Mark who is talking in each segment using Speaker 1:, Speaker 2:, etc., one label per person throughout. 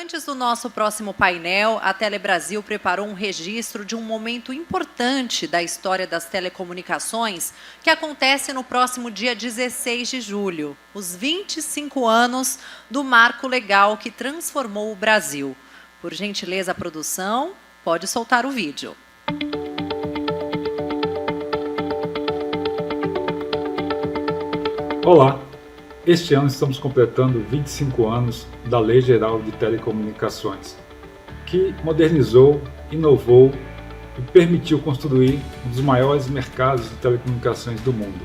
Speaker 1: Antes do nosso próximo painel, a Telebrasil preparou um registro de um momento importante da história das telecomunicações que acontece no próximo dia 16 de julho, os 25 anos do marco legal que transformou o Brasil. Por gentileza, produção, pode soltar o vídeo.
Speaker 2: Olá! Este ano estamos completando 25 anos da Lei Geral de Telecomunicações, que modernizou, inovou e permitiu construir um dos maiores mercados de telecomunicações do mundo.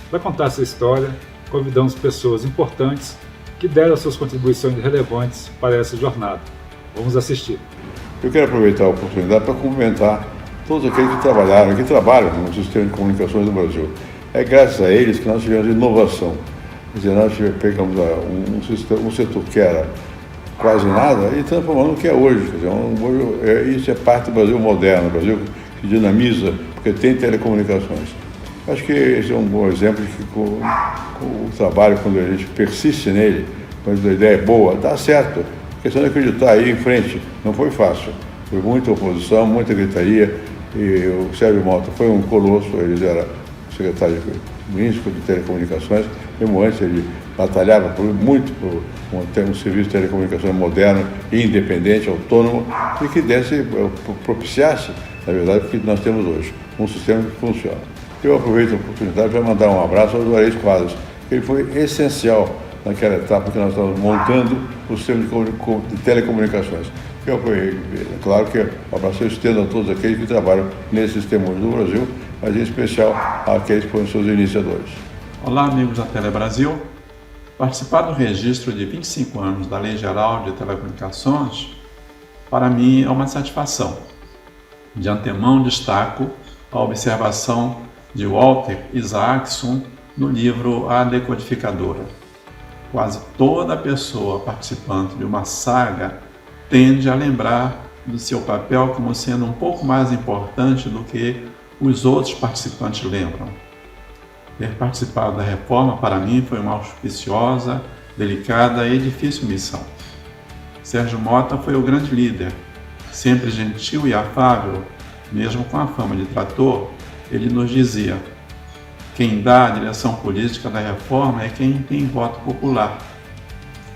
Speaker 2: Para contar essa história, convidamos pessoas importantes que deram suas contribuições relevantes para essa jornada. Vamos assistir.
Speaker 3: Eu quero aproveitar a oportunidade para cumprimentar todos aqueles que trabalharam, que trabalham no sistema de comunicações do Brasil. É graças a eles que nós tivemos inovação. Quer dizer, nós pegamos um setor que era quase nada e transformando no que é hoje. Quer dizer, isso é parte do Brasil moderno, o Brasil que dinamiza, porque tem telecomunicações. Acho que esse é um bom exemplo de que o trabalho, quando a gente persiste nele, quando a ideia é boa, dá certo. A questão de acreditar aí em frente não foi fácil. Foi muita oposição, muita gritaria, e o Sérgio Mota foi um colosso, ele era secretário municipal de telecomunicações. Mesmo antes, ele batalhava muito por ter um serviço de telecomunicações moderno e independente, autônomo, e que propiciasse, na verdade, o que nós temos hoje, um sistema que funciona. Eu aproveito a oportunidade para mandar um abraço ao Juarez Quadros, que ele foi essencial naquela etapa que nós estávamos montando o sistema de telecomunicações. Eu apoiei, claro que o abraço eu estendo a todos aqueles que trabalham nesse sistema do Brasil, mas em especial àqueles que foram seus iniciadores.
Speaker 4: Olá, amigos da Telebrasil. Participar do registro de 25 anos da Lei Geral de Telecomunicações, para mim, é uma satisfação. De antemão, destaco a observação de Walter Isaacson no livro A Decodificadora. Quase toda pessoa participante de uma saga tende a lembrar do seu papel como sendo um pouco mais importante do que os outros participantes lembram. Ter participado da reforma, para mim, foi uma auspiciosa, delicada e difícil missão. Sérgio Mota foi o grande líder. Sempre gentil e afável, mesmo com a fama de trator, ele nos dizia: quem dá a direção política da reforma é quem tem voto popular.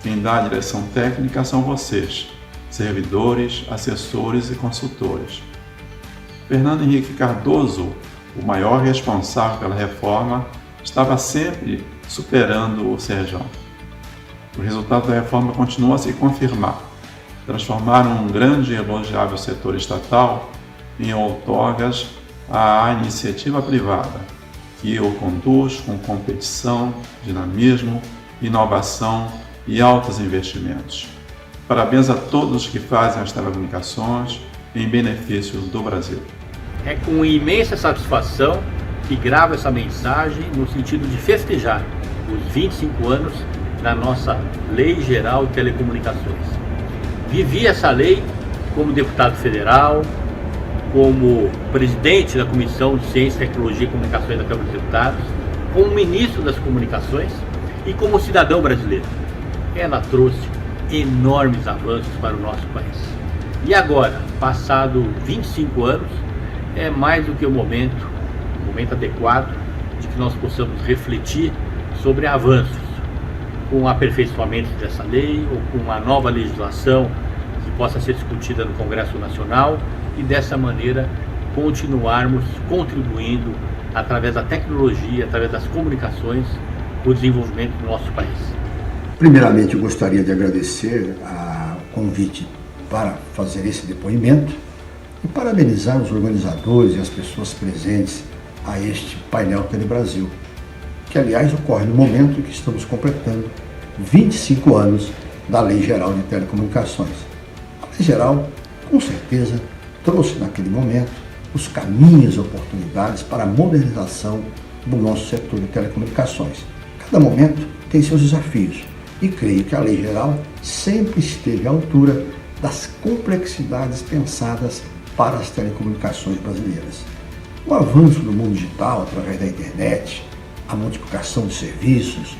Speaker 4: Quem dá a direção técnica são vocês, servidores, assessores e consultores. Fernando Henrique Cardoso, o maior responsável pela reforma, estava sempre superando o Serjão. O resultado da reforma continua a se confirmar. Transformaram um grande e elogiável setor estatal em outorgas à iniciativa privada, que o conduz com competição, dinamismo, inovação e altos investimentos. Parabéns a todos que fazem as telecomunicações em benefício do Brasil.
Speaker 5: É com imensa satisfação que gravo essa mensagem no sentido de festejar os 25 anos da nossa Lei Geral de Telecomunicações. Vivi essa lei como deputado federal, como presidente da Comissão de Ciência, Tecnologia e Comunicações da Câmara dos Deputados, como ministro das Comunicações e como cidadão brasileiro. Ela trouxe enormes avanços para o nosso país. E agora, passado 25 anos, é mais do que o momento adequado de que nós possamos refletir sobre avanços, com aperfeiçoamentos dessa lei ou com uma nova legislação que possa ser discutida no Congresso Nacional e dessa maneira continuarmos contribuindo através da tecnologia, através das comunicações, para o desenvolvimento do nosso país.
Speaker 6: Primeiramente, eu gostaria de agradecer o convite para fazer esse depoimento e parabenizar os organizadores e as pessoas presentes a este painel Telebrasil, que aliás ocorre no momento que estamos completando 25 anos da Lei Geral de Telecomunicações. A Lei Geral, com certeza, trouxe naquele momento os caminhos e oportunidades para a modernização do nosso setor de telecomunicações. Cada momento tem seus desafios e creio que a Lei Geral sempre esteve à altura das complexidades pensadas para as telecomunicações brasileiras. O avanço do mundo digital através da internet, a multiplicação de serviços,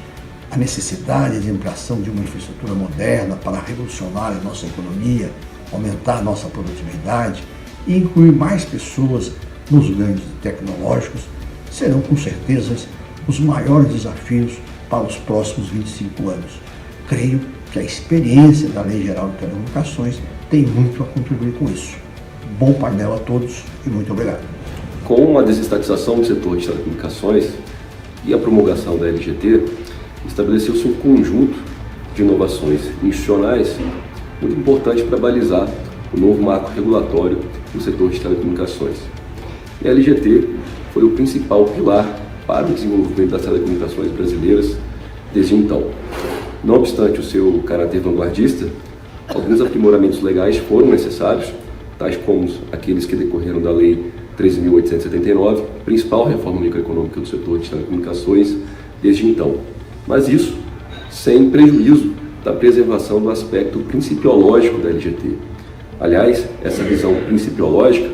Speaker 6: a necessidade de ampliação de uma infraestrutura moderna para revolucionar a nossa economia, aumentar a nossa produtividade e incluir mais pessoas nos ganhos tecnológicos serão com certeza os maiores desafios para os próximos 25 anos. Creio que a experiência da Lei Geral de Telecomunicações tem muito a contribuir com isso. Bom painel a todos e muito obrigado.
Speaker 7: Com a desestatização do setor de telecomunicações e a promulgação da LGT, estabeleceu-se um conjunto de inovações institucionais muito importante para balizar o novo marco regulatório do setor de telecomunicações. E a LGT foi o principal pilar para o desenvolvimento das telecomunicações brasileiras desde então. Não obstante o seu caráter vanguardista, alguns aprimoramentos legais foram necessários, tais como aqueles que decorreram da Lei 13.879, principal reforma microeconômica do setor de telecomunicações desde então. Mas isso sem prejuízo da preservação do aspecto principiológico da LGT. Aliás, essa visão principiológica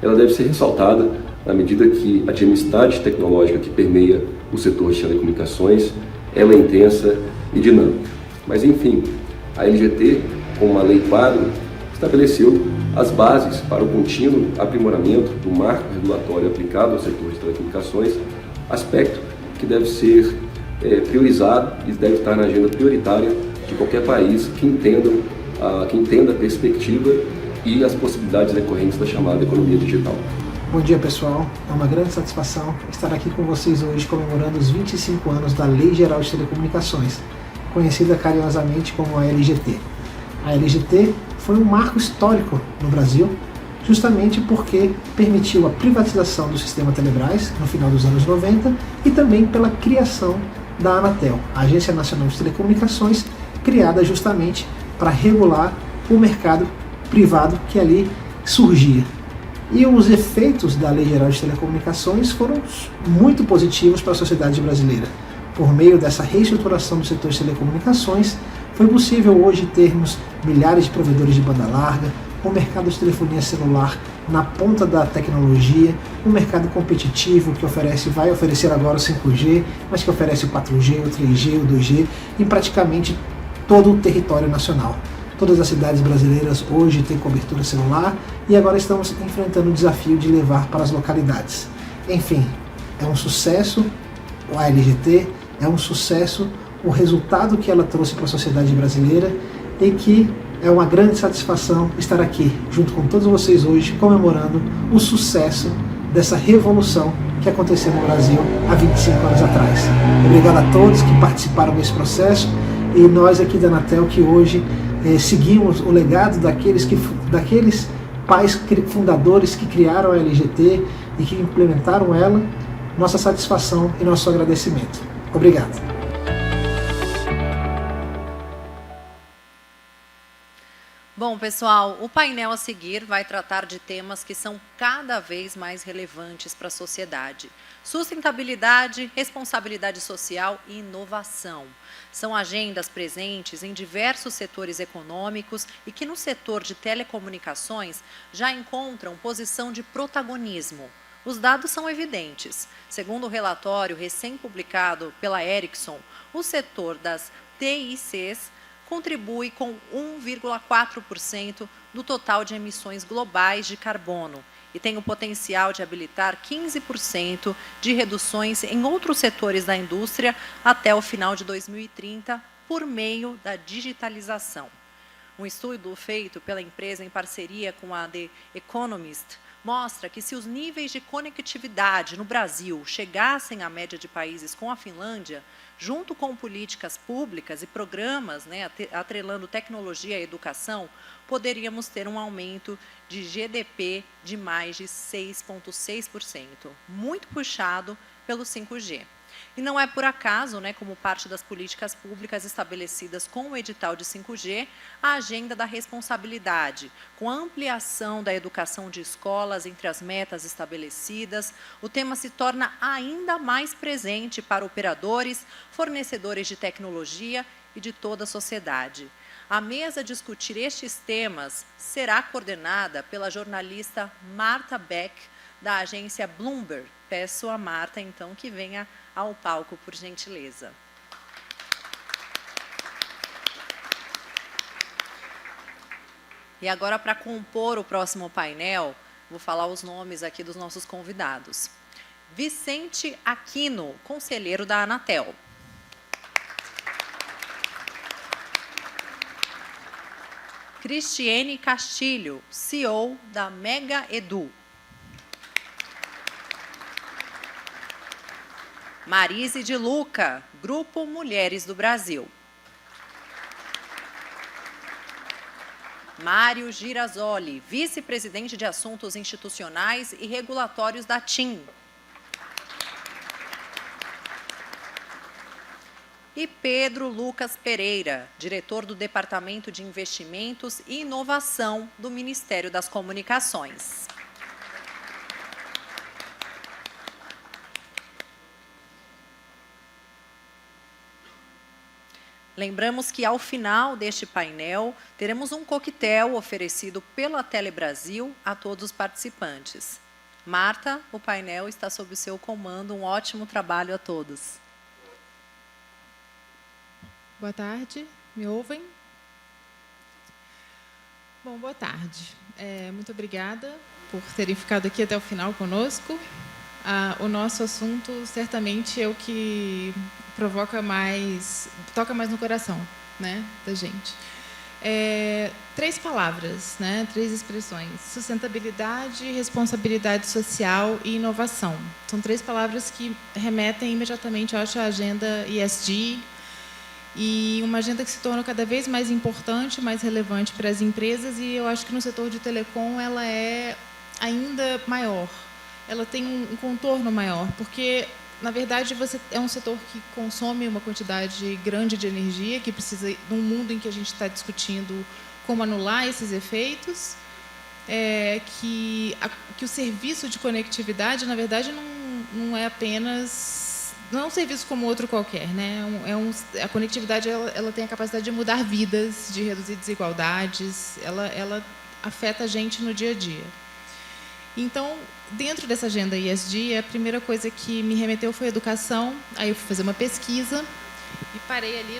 Speaker 7: ela deve ser ressaltada na medida que a dinamicidade tecnológica que permeia o setor de telecomunicações ela é intensa e dinâmica. Mas, enfim, a LGT, como uma lei quadro, estabeleceu as bases para o contínuo aprimoramento do marco regulatório aplicado ao setor de telecomunicações, aspecto que deve ser priorizado e deve estar na agenda prioritária de qualquer país que entenda a perspectiva e as possibilidades decorrentes da chamada economia digital.
Speaker 8: Bom dia, pessoal. É uma grande satisfação estar aqui com vocês hoje comemorando os 25 anos da Lei Geral de Telecomunicações, conhecida carinhosamente como a LGT. A LGT foi um marco histórico no Brasil, justamente porque permitiu a privatização do sistema Telebrás no final dos anos 90 e também pela criação da Anatel, a Agência Nacional de Telecomunicações, criada justamente para regular o mercado privado que ali surgia. E os efeitos da Lei Geral de Telecomunicações foram muito positivos para a sociedade brasileira. Por meio dessa reestruturação do setor de telecomunicações, foi possível hoje termos milhares de provedores de banda larga, um mercado de telefonia celular na ponta da tecnologia, um mercado competitivo que vai oferecer agora o 5G, mas que oferece o 4G, o 3G, o 2G em praticamente todo o território nacional. Todas as cidades brasileiras hoje têm cobertura celular e agora estamos enfrentando o desafio de levar para as localidades. Enfim, é um sucesso a LGT, é um sucesso o resultado que ela trouxe para a sociedade brasileira e que é uma grande satisfação estar aqui junto com todos vocês hoje comemorando o sucesso dessa revolução que aconteceu no Brasil há 25 anos atrás. Obrigado a todos que participaram desse processo e nós aqui da Anatel que hoje seguimos o legado daqueles pais fundadores que criaram a LGT e que implementaram ela, nossa satisfação e nosso agradecimento. Obrigado.
Speaker 1: Bom, pessoal, o painel a seguir vai tratar de temas que são cada vez mais relevantes para a sociedade. Sustentabilidade, responsabilidade social e inovação. São agendas presentes em diversos setores econômicos e que no setor de telecomunicações já encontram posição de protagonismo. Os dados são evidentes. Segundo o relatório recém-publicado pela Ericsson, o setor das TICs contribui com 1,4% do total de emissões globais de carbono e tem o potencial de habilitar 15% de reduções em outros setores da indústria até o final de 2030 por meio da digitalização. Um estudo feito pela empresa em parceria com a The Economist mostra que se os níveis de conectividade no Brasil chegassem à média de países com a Finlândia, junto com políticas públicas e programas, atrelando tecnologia e educação, poderíamos ter um aumento de GDP de mais de 6,6%, muito puxado pelo 5G. E não é por acaso, como parte das políticas públicas estabelecidas com o edital de 5G, a agenda da responsabilidade, com a ampliação da educação de escolas entre as metas estabelecidas, o tema se torna ainda mais presente para operadores, fornecedores de tecnologia e de toda a sociedade. A mesa a discutir estes temas será coordenada pela jornalista Marta Beck, da agência Bloomberg. Peço a Marta, então, que venha ao palco, por gentileza. E agora, para compor o próximo painel, vou falar os nomes aqui dos nossos convidados. Vicente Aquino, conselheiro da Anatel. Cristiane Castilho, CEO da Mega Edu. Marise de Luca, Grupo Mulheres do Brasil. Mário Girasoli, vice-presidente de Assuntos Institucionais e Regulatórios da TIM. E Pedro Lucas Pereira, diretor do Departamento de Investimentos e Inovação do Ministério das Comunicações. Lembramos que, ao final deste painel, teremos um coquetel oferecido pela Telebrasil a todos os participantes. Marta, o painel está sob o seu comando. Um ótimo trabalho a todos.
Speaker 9: Boa tarde, me ouvem? Bom, boa tarde. Muito obrigada por terem ficado aqui até o final conosco. O nosso assunto certamente é o que toca mais no coração, né, da gente. 3 palavras, né, 3 expressões: sustentabilidade, responsabilidade social e inovação. São 3 palavras que remetem imediatamente, eu acho, à agenda ESG, e uma agenda que se torna cada vez mais importante, mais relevante para as empresas, e eu acho que no setor de telecom ela é ainda maior. Ela tem um contorno maior, porque, na verdade, você é um setor que consome uma quantidade grande de energia, que precisa, num mundo em que a gente está discutindo como anular esses efeitos, que o serviço de conectividade, na verdade, não é apenas... Não é um serviço como outro qualquer, né? A conectividade ela tem a capacidade de mudar vidas, de reduzir desigualdades, ela afeta a gente no dia a dia. Então, dentro dessa agenda ESG, a primeira coisa que me remeteu foi a educação. Aí eu fui fazer uma pesquisa e parei ali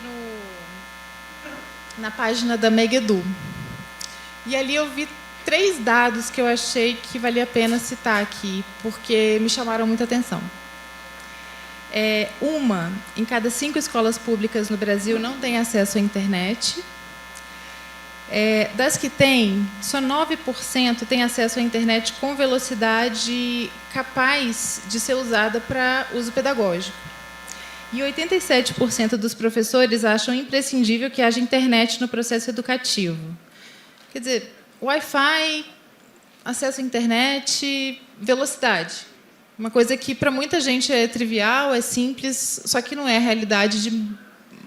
Speaker 9: na página da Mega Edu. E ali eu vi 3 dados que eu achei que valia a pena citar aqui, porque me chamaram muita atenção. Uma em cada 5 escolas públicas no Brasil não tem acesso à internet. Das que têm, só 9% têm acesso à internet com velocidade capaz de ser usada para uso pedagógico. E 87% dos professores acham imprescindível que haja internet no processo educativo. Quer dizer, Wi-Fi, acesso à internet, velocidade. Uma coisa que para muita gente é trivial, é simples, só que não é a realidade de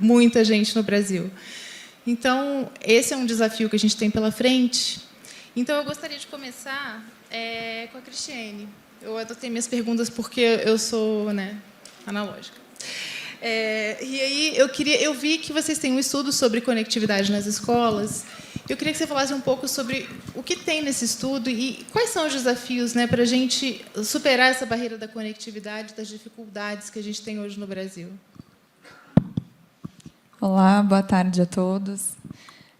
Speaker 9: muita gente no Brasil. Então, esse é um desafio que a gente tem pela frente. Então, eu gostaria de começar com a Cristiane. Eu adotei minhas perguntas porque eu sou, né, analógica. E aí, eu vi que vocês têm um estudo sobre conectividade nas escolas. Eu queria que você falasse um pouco sobre o que tem nesse estudo e quais são os desafios, né, para a gente superar essa barreira da conectividade, das dificuldades que a gente tem hoje no Brasil.
Speaker 10: Olá, boa tarde a todos.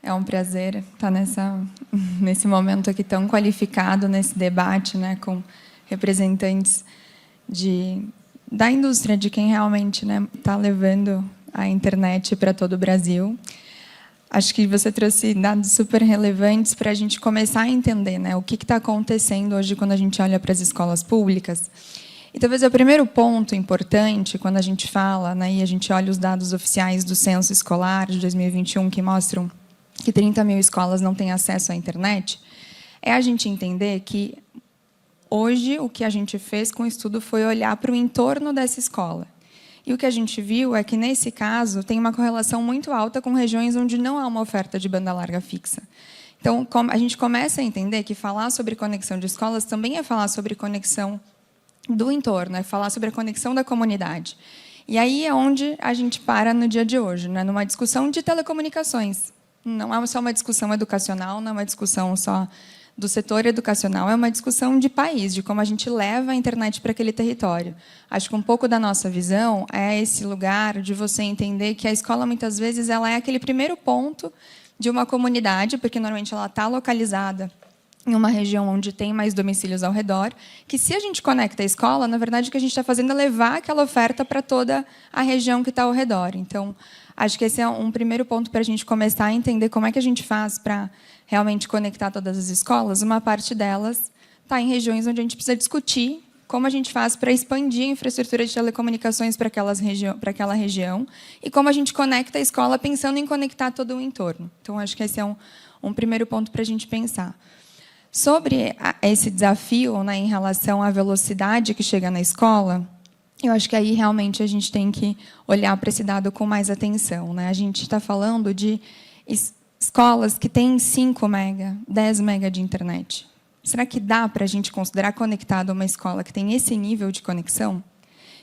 Speaker 10: É um prazer estar nesse momento aqui tão qualificado, nesse debate, né, com representantes da indústria, de quem realmente está levando a internet para todo o Brasil. Acho que você trouxe dados super relevantes para a gente começar a entender, né, o que está acontecendo hoje quando a gente olha para as escolas públicas. E talvez o primeiro ponto importante, quando a gente fala, né, e a gente olha os dados oficiais do Censo Escolar de 2021, que mostram que 30 mil escolas não têm acesso à internet, é a gente entender que, hoje, o que a gente fez com o estudo foi olhar para o entorno dessa escola. E o que a gente viu é que, nesse caso, tem uma correlação muito alta com regiões onde não há uma oferta de banda larga fixa. Então, a gente começa a entender que falar sobre conexão de escolas também é falar sobre conexão do entorno, é falar sobre a conexão da comunidade. E aí é onde a gente para no dia de hoje, né, numa discussão de telecomunicações. Não é só uma discussão educacional, não é uma discussão só do setor educacional, é uma discussão de país, de como a gente leva a internet para aquele território. Acho que um pouco da nossa visão é esse lugar de você entender que a escola, muitas vezes, ela é aquele primeiro ponto de uma comunidade, porque normalmente ela está localizada em uma região onde tem mais domicílios ao redor, que se a gente conecta a escola, na verdade, o que a gente está fazendo é levar aquela oferta para toda a região que está ao redor. Então, acho que esse é um primeiro ponto para a gente começar a entender como é que a gente faz para realmente conectar todas as escolas. Uma parte delas está em regiões onde a gente precisa discutir como a gente faz para expandir a infraestrutura de telecomunicações para aquela região e como a gente conecta a escola pensando em conectar todo o entorno. Então, acho que esse é um primeiro ponto para a gente pensar. Sobre esse desafio, né, em relação à velocidade que chega na escola, eu acho que aí realmente a gente tem que olhar para esse dado com mais atenção, né? A gente está falando de escolas que têm 5 mega, 10 mega de internet. Será que dá para a gente considerar conectada uma escola que tem esse nível de conexão?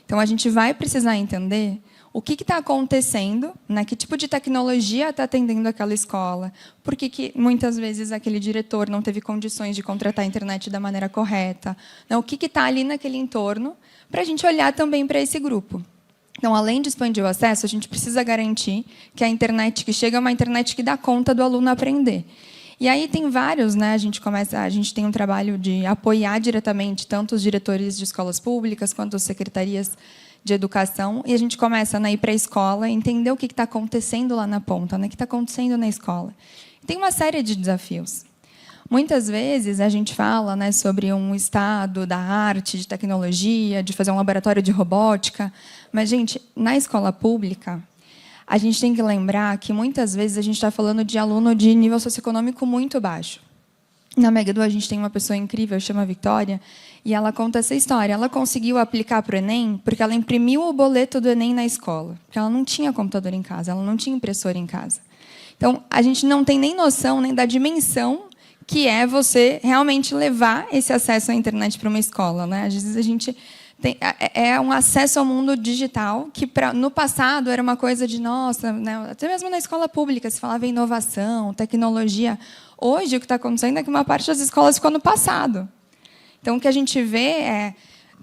Speaker 10: Então, a gente vai precisar entender o que está acontecendo, né? Que tipo de tecnologia está atendendo aquela escola, por que muitas vezes aquele diretor não teve condições de contratar a internet da maneira correta, né? O que está ali naquele entorno, para a gente olhar também para esse grupo. Então, além de expandir o acesso, a gente precisa garantir que a internet que chega é uma internet que dá conta do aluno aprender. E aí tem vários, né? A gente tem um trabalho de apoiar diretamente tanto os diretores de escolas públicas quanto as secretarias de educação, e a gente começa a ir para a escola, entender o que está acontecendo lá na ponta, né? O que está acontecendo na escola. Tem uma série de desafios. Muitas vezes a gente fala, né, sobre um estado da arte, de tecnologia, de fazer um laboratório de robótica, mas, gente, na escola pública, a gente tem que lembrar que, muitas vezes, a gente está falando de aluno de nível socioeconômico muito baixo. Na Mega Edu, a gente tem uma pessoa incrível, chama Victoria, e ela conta essa história. Ela conseguiu aplicar para o Enem porque ela imprimiu o boleto do Enem na escola, porque ela não tinha computador em casa, ela não tinha impressora em casa. Então, a gente não tem nem noção nem da dimensão que é você realmente levar esse acesso à internet para uma escola, né? Às vezes a gente é um acesso ao mundo digital que no passado era uma coisa de nossa, né? Até mesmo na escola pública se falava em inovação, tecnologia. Hoje o que está acontecendo é que uma parte das escolas ficou no passado. Então o que a gente vê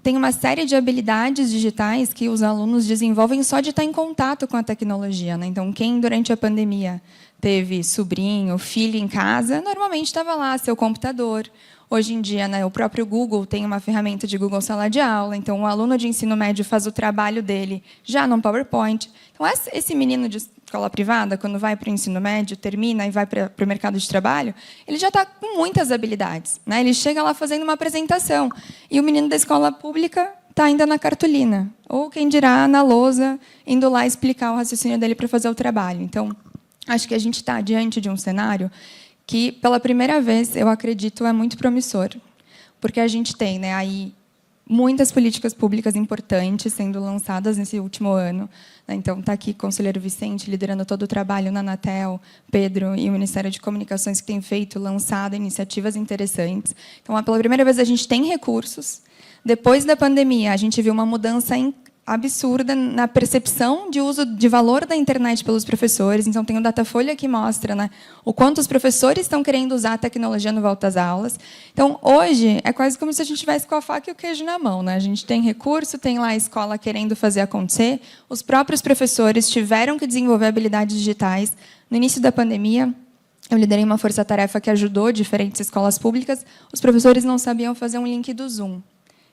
Speaker 10: tem uma série de habilidades digitais que os alunos desenvolvem só de estar em contato com a tecnologia, né? Então quem durante a pandemia teve sobrinho, filho em casa, normalmente estava lá, seu computador. Hoje em dia, né, o próprio Google tem uma ferramenta de Google Sala de Aula, então o aluno de ensino médio faz o trabalho dele já no PowerPoint. Então, esse menino de escola privada, quando vai para o ensino médio, termina e vai para o mercado de trabalho, ele já está com muitas habilidades, né? Ele chega lá fazendo uma apresentação, e o menino da escola pública está ainda na cartolina, ou quem dirá na lousa, indo lá explicar o raciocínio dele para fazer o trabalho. Então, acho que a gente está diante de um cenário que, pela primeira vez, eu acredito, é muito promissor, porque a gente tem, né, aí muitas políticas públicas importantes sendo lançadas nesse último ano, né? Então, está aqui o conselheiro Vicente liderando todo o trabalho na Anatel, Pedro e o Ministério de Comunicações que tem lançado iniciativas interessantes. Então, pela primeira vez, a gente tem recursos. Depois da pandemia, a gente viu uma mudança absurda na percepção de uso de valor da internet pelos professores. Então, tem o Datafolha que mostra, né, o quanto os professores estão querendo usar a tecnologia no volta às aulas. Então, hoje, é quase como se a gente estivesse com a faca e o queijo na mão, né? A gente tem recurso, tem lá a escola querendo fazer acontecer. Os próprios professores tiveram que desenvolver habilidades digitais. No início da pandemia, eu liderei uma força-tarefa que ajudou diferentes escolas públicas. Os professores não sabiam fazer um link do Zoom.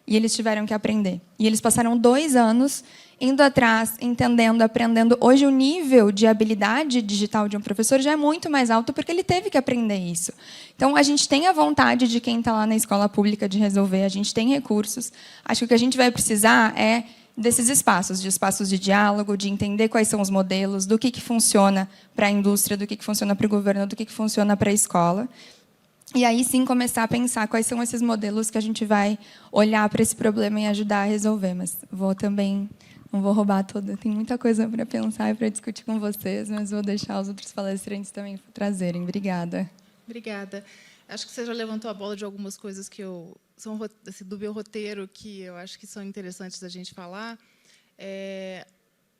Speaker 10: E eles tiveram que aprender. E eles passaram 2 anos indo atrás, entendendo, aprendendo. Hoje, o nível de habilidade digital de um professor já é muito mais alto, porque ele teve que aprender isso. Então, a gente tem a vontade de quem está lá na escola pública de resolver, a gente tem recursos. Acho que o que a gente vai precisar é desses espaços de diálogo, de entender quais são os modelos, do que funciona para a indústria, do que funciona para o governo, do que funciona para a escola. E aí, sim, começar a pensar quais são esses modelos que a gente vai olhar para esse problema e ajudar a resolver. Mas não vou roubar toda. Tem muita coisa para pensar e para discutir com vocês, mas vou deixar os outros palestrantes também trazerem. Obrigada.
Speaker 9: Obrigada. Acho que você já levantou a bola de algumas coisas que são do meu roteiro, que eu acho que são interessantes da gente falar.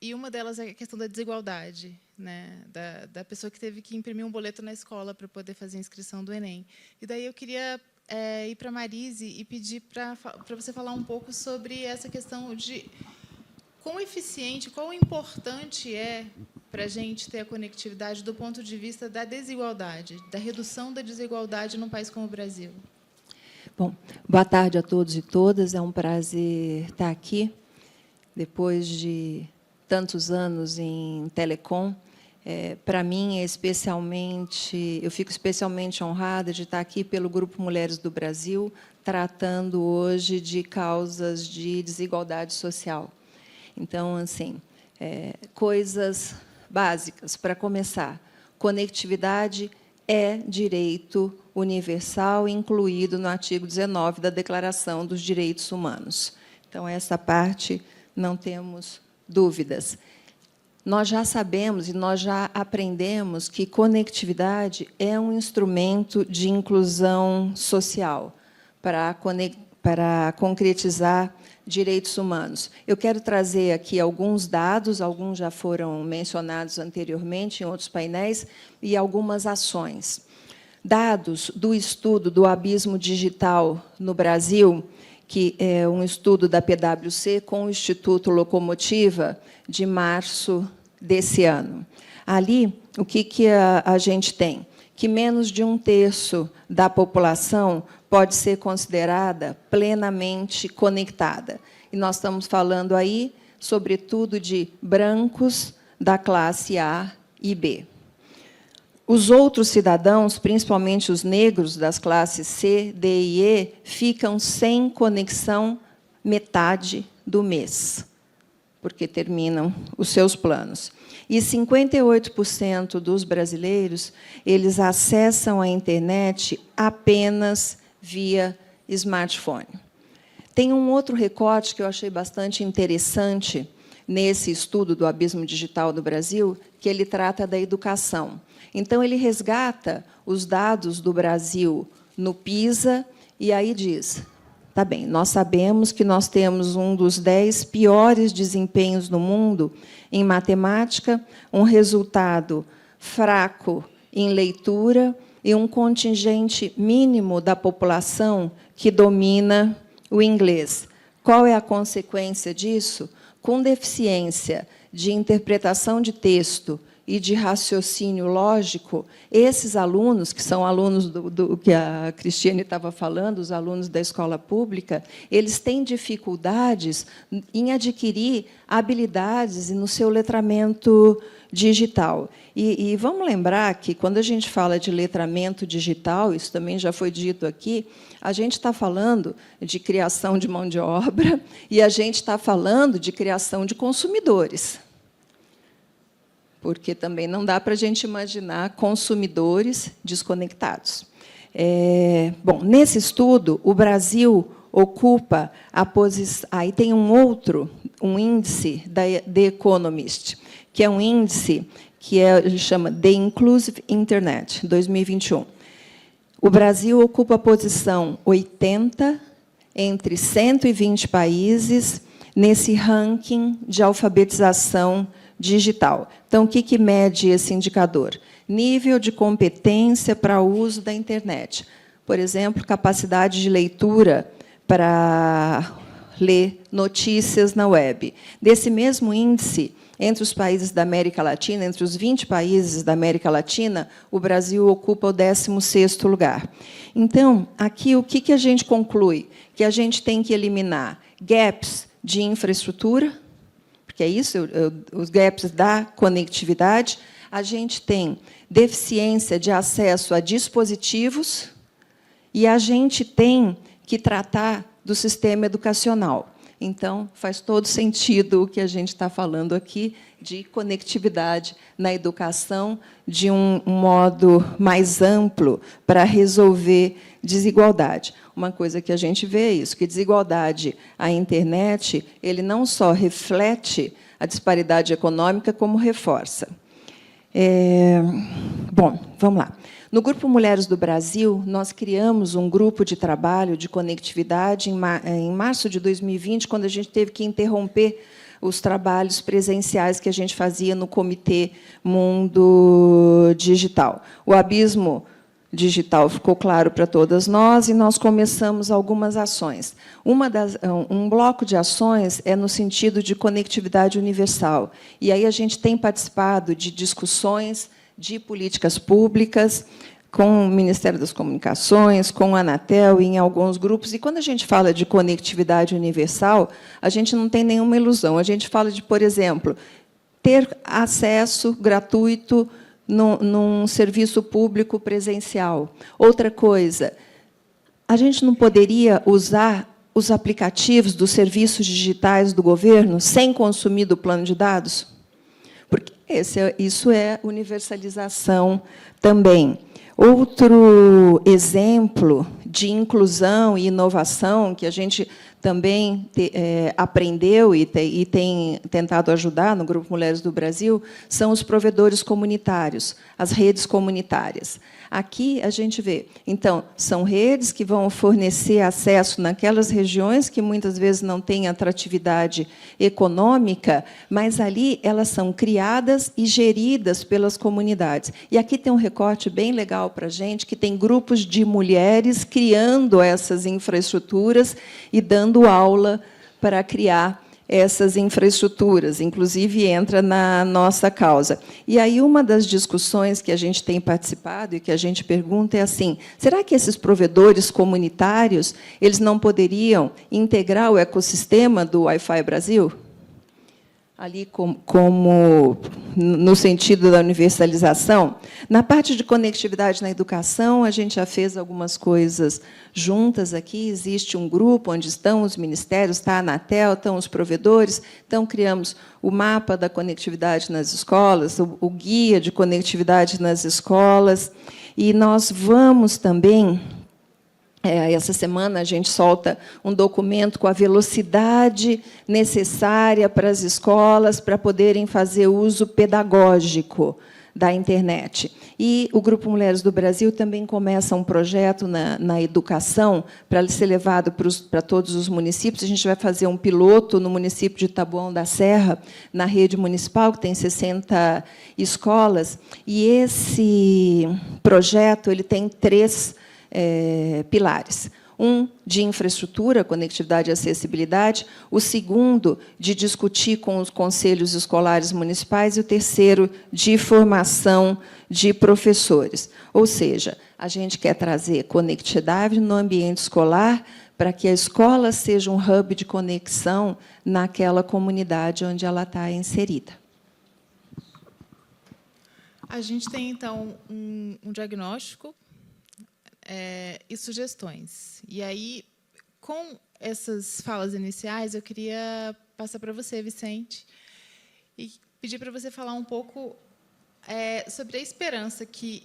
Speaker 9: E uma delas é a questão da desigualdade, né, da pessoa que teve que imprimir um boleto na escola para poder fazer a inscrição do Enem. E daí eu queria ir para a Marise e pedir para você falar um pouco sobre essa questão de quão eficiente, quão importante é para a gente ter a conectividade do ponto de vista da desigualdade, da redução da desigualdade num país como o Brasil?
Speaker 11: Bom, boa tarde a todos e todas. É um prazer estar aqui, depois de tantos anos em telecom. Para mim, eu fico especialmente honrada de estar aqui pelo Grupo Mulheres do Brasil, tratando hoje de causas de desigualdade social. Então, assim, coisas básicas. Para começar, conectividade é direito universal, incluído no artigo 19 da Declaração dos Direitos Humanos. Então, essa parte não temos dúvidas. Nós já sabemos e nós já aprendemos que conectividade é um instrumento de inclusão social para concretizar direitos humanos. Eu quero trazer aqui alguns dados, alguns já foram mencionados anteriormente em outros painéis, e algumas ações. Dados do estudo do abismo digital no Brasil, que é um estudo da PwC com o Instituto Locomotiva, de março desse ano. Ali, o que a gente tem? Que menos de 1/3 da população pode ser considerada plenamente conectada. E nós estamos falando aí, sobretudo, de brancos da classe A e B. Os outros cidadãos, principalmente os negros das classes C, D e E, ficam sem conexão metade do mês, porque terminam os seus planos. E 58% dos brasileiros, eles acessam a internet apenas via smartphone. Tem um outro recorte que eu achei bastante interessante nesse estudo do abismo digital do Brasil, que ele trata da educação. Então, ele resgata os dados do Brasil no PISA e aí diz: tá bem, nós sabemos que nós temos um dos 10 piores desempenhos no mundo em matemática, um resultado fraco em leitura e um contingente mínimo da população que domina o inglês. Qual é a consequência disso? Com deficiência de interpretação de texto e de raciocínio lógico, esses alunos, que são alunos do que a Cristiane estava falando, os alunos da escola pública, eles têm dificuldades em adquirir habilidades no seu letramento digital. E vamos lembrar que, quando a gente fala de letramento digital, isso também já foi dito aqui, a gente está falando de criação de mão de obra e a gente está falando de criação de consumidores. Porque também não dá para a gente imaginar consumidores desconectados. Bom, nesse estudo, o Brasil ocupa a posição... Aí tem um índice da The Economist, que é um índice que ele chama The Inclusive Internet, 2021. O Brasil ocupa a posição 80 entre 120 países nesse ranking de alfabetização digital. Então, o que mede esse indicador? Nível de competência para o uso da internet. Por exemplo, capacidade de leitura para ler notícias na web. Desse mesmo índice, entre os países da América Latina, entre os 20 países da América Latina, o Brasil ocupa o 16º lugar. Então, aqui, o que a gente conclui? Que a gente tem que eliminar gaps de infraestrutura, porque é isso, os gaps da conectividade. A gente tem deficiência de acesso a dispositivos e a gente tem que tratar do sistema educacional. Então, faz todo sentido o que a gente está falando aqui de conectividade na educação de um modo mais amplo para resolver desigualdade. Uma coisa que a gente vê é isso, que desigualdade, a internet, ele não só reflete a disparidade econômica, como reforça. Bom, vamos lá. No Grupo Mulheres do Brasil, nós criamos um grupo de trabalho de conectividade em março de 2020, quando a gente teve que interromper os trabalhos presenciais que a gente fazia no Comitê Mundo Digital. O abismo digital ficou claro para todas nós e nós começamos algumas ações. Um bloco de ações é no sentido de conectividade universal. E aí a gente tem participado de discussões de políticas públicas com o Ministério das Comunicações, com a Anatel, em alguns grupos. E, quando a gente fala de conectividade universal, a gente não tem nenhuma ilusão. A gente fala de, por exemplo, ter acesso gratuito num serviço público presencial. Outra coisa, a gente não poderia usar os aplicativos dos serviços digitais do governo sem consumir do plano de dados? Porque isso é universalização também. Outro exemplo de inclusão e inovação que a gente também aprendeu e tem tentado ajudar no Grupo Mulheres do Brasil são os provedores comunitários, as redes comunitárias. Aqui a gente vê, então, são redes que vão fornecer acesso naquelas regiões que muitas vezes não têm atratividade econômica, mas ali elas são criadas e geridas pelas comunidades. E aqui tem um recorte bem legal para a gente, que tem grupos de mulheres criando essas infraestruturas e dando aula para criar essas infraestruturas, inclusive entra na nossa causa. E aí uma das discussões que a gente tem participado e que a gente pergunta é assim: será que esses provedores comunitários eles não poderiam integrar o ecossistema do Wi-Fi Brasil? Ali como no sentido da universalização. Na parte de conectividade na educação, a gente já fez algumas coisas juntas aqui. Existe um grupo onde estão os ministérios, está a Anatel, estão os provedores. Então, criamos o mapa da conectividade nas escolas, o guia de conectividade nas escolas. E nós vamos também... essa semana, a gente solta um documento com a velocidade necessária para as escolas para poderem fazer uso pedagógico da internet. E o Grupo Mulheres do Brasil também começa um projeto na educação para ser levado para todos os municípios. A gente vai fazer um piloto no município de Taboão da Serra, na rede municipal, que tem 60 escolas. E esse projeto ele tem 3 pilares. Um, de infraestrutura, conectividade e acessibilidade. O segundo, de discutir com os conselhos escolares municipais. E o terceiro, de formação de professores. Ou seja, a gente quer trazer conectividade no ambiente escolar para que a escola seja um hub de conexão naquela comunidade onde ela está inserida.
Speaker 9: A gente tem, então, um diagnóstico e sugestões. E aí, com essas falas iniciais, eu queria passar para você, Vicente, e pedir para você falar um pouco sobre a esperança que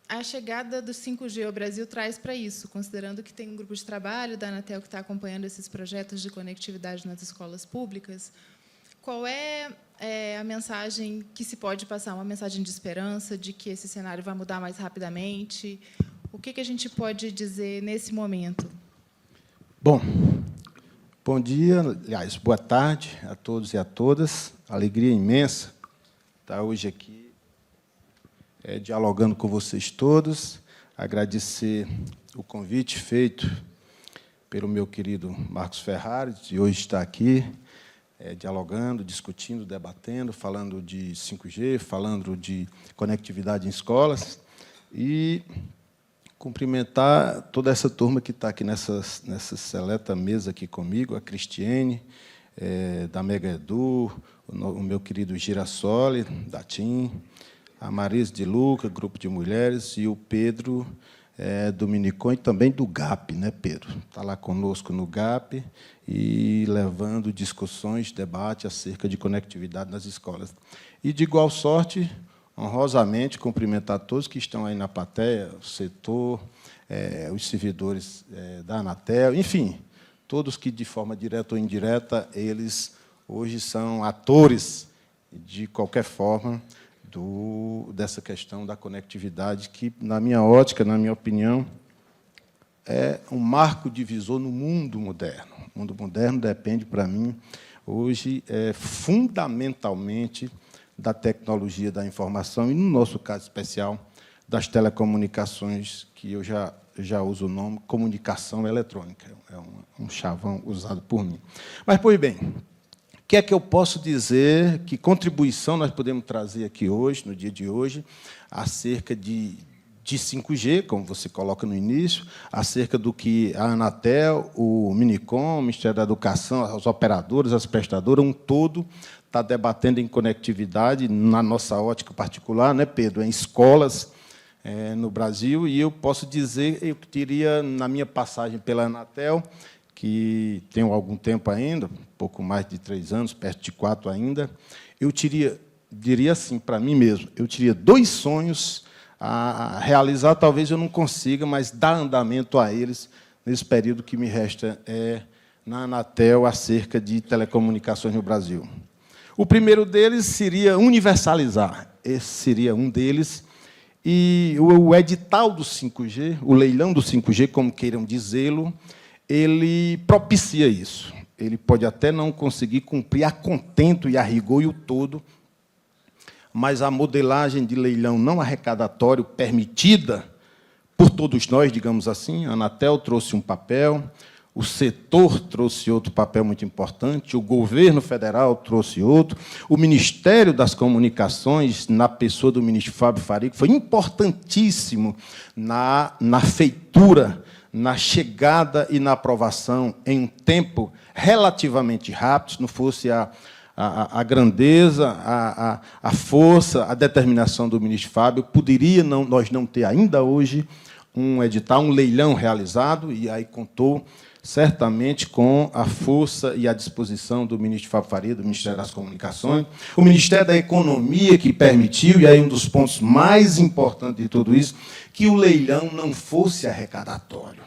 Speaker 9: a chegada do 5G ao Brasil traz para isso, considerando que tem um grupo de trabalho da Anatel que está acompanhando esses projetos de conectividade nas escolas públicas. Qual é a mensagem que se pode passar? Uma mensagem de esperança, de que esse cenário vai mudar mais rapidamente? O que a gente pode dizer nesse momento?
Speaker 12: Bom dia, aliás, boa tarde a todos e a todas. Alegria imensa estar hoje aqui dialogando com vocês todos. Agradecer o convite feito pelo meu querido Marcos Ferrari, de hoje estar aqui dialogando, discutindo, debatendo, falando de 5G, falando de conectividade em escolas. E cumprimentar toda essa turma que está aqui nessa seleta mesa aqui comigo, a Cristiane, da Mega Edu, o meu querido Girassoli, da TIM, a Marisa de Luca, Grupo de Mulheres, e o Pedro Dominicon, e também do GAP, né, Pedro? Está lá conosco no GAP e levando discussões, debate acerca de conectividade nas escolas. E, de igual sorte, honrosamente, cumprimentar todos que estão aí na plateia, o setor, os servidores da Anatel, enfim, todos que, de forma direta ou indireta, eles hoje são atores, de qualquer forma, dessa questão da conectividade, que, na minha ótica, na minha opinião, é um marco divisor no mundo moderno. O mundo moderno depende, para mim, hoje, fundamentalmente, da tecnologia da informação, e, no nosso caso especial, das telecomunicações, que eu já uso o nome comunicação eletrônica, é um chavão usado por mim. Mas, pois bem, o que é que eu posso dizer, que contribuição nós podemos trazer aqui hoje, no dia de hoje, acerca de 5G, como você coloca no início, acerca do que a Anatel, o Minicom, o Ministério da Educação, as operadoras, as prestadoras, um todo, está debatendo em conectividade, na nossa ótica particular, né, Pedro, em escolas no Brasil, e eu posso dizer, eu diria, na minha passagem pela Anatel, que tenho algum tempo ainda, pouco mais de 3 anos, perto de 4 ainda, eu diria assim, para mim mesmo, eu teria 2 sonhos a realizar, talvez eu não consiga, mas dar andamento a eles nesse período que me resta na Anatel acerca de telecomunicações no Brasil. O primeiro deles seria universalizar. Esse seria um deles. E o edital do 5G, o leilão do 5G, como queiram dizê-lo, ele propicia isso. Ele pode até não conseguir cumprir a contento e a rigor e o todo, mas a modelagem de leilão não arrecadatório permitida por todos nós, digamos assim, a Anatel trouxe um papel, o setor trouxe outro papel muito importante, o governo federal trouxe outro, o Ministério das Comunicações, na pessoa do ministro Fábio Faria, que foi importantíssimo na feitura, na chegada e na aprovação em um tempo relativamente rápido, se não fosse a grandeza, a força, a determinação do ministro Fábio, nós não ter ainda hoje um edital, um leilão realizado, e aí contou certamente com a força e a disposição do ministro Fábio Faria, do Ministério das Comunicações, o Ministério da Economia, que permitiu, e aí um dos pontos mais importantes de tudo isso, que o leilão não fosse arrecadatório,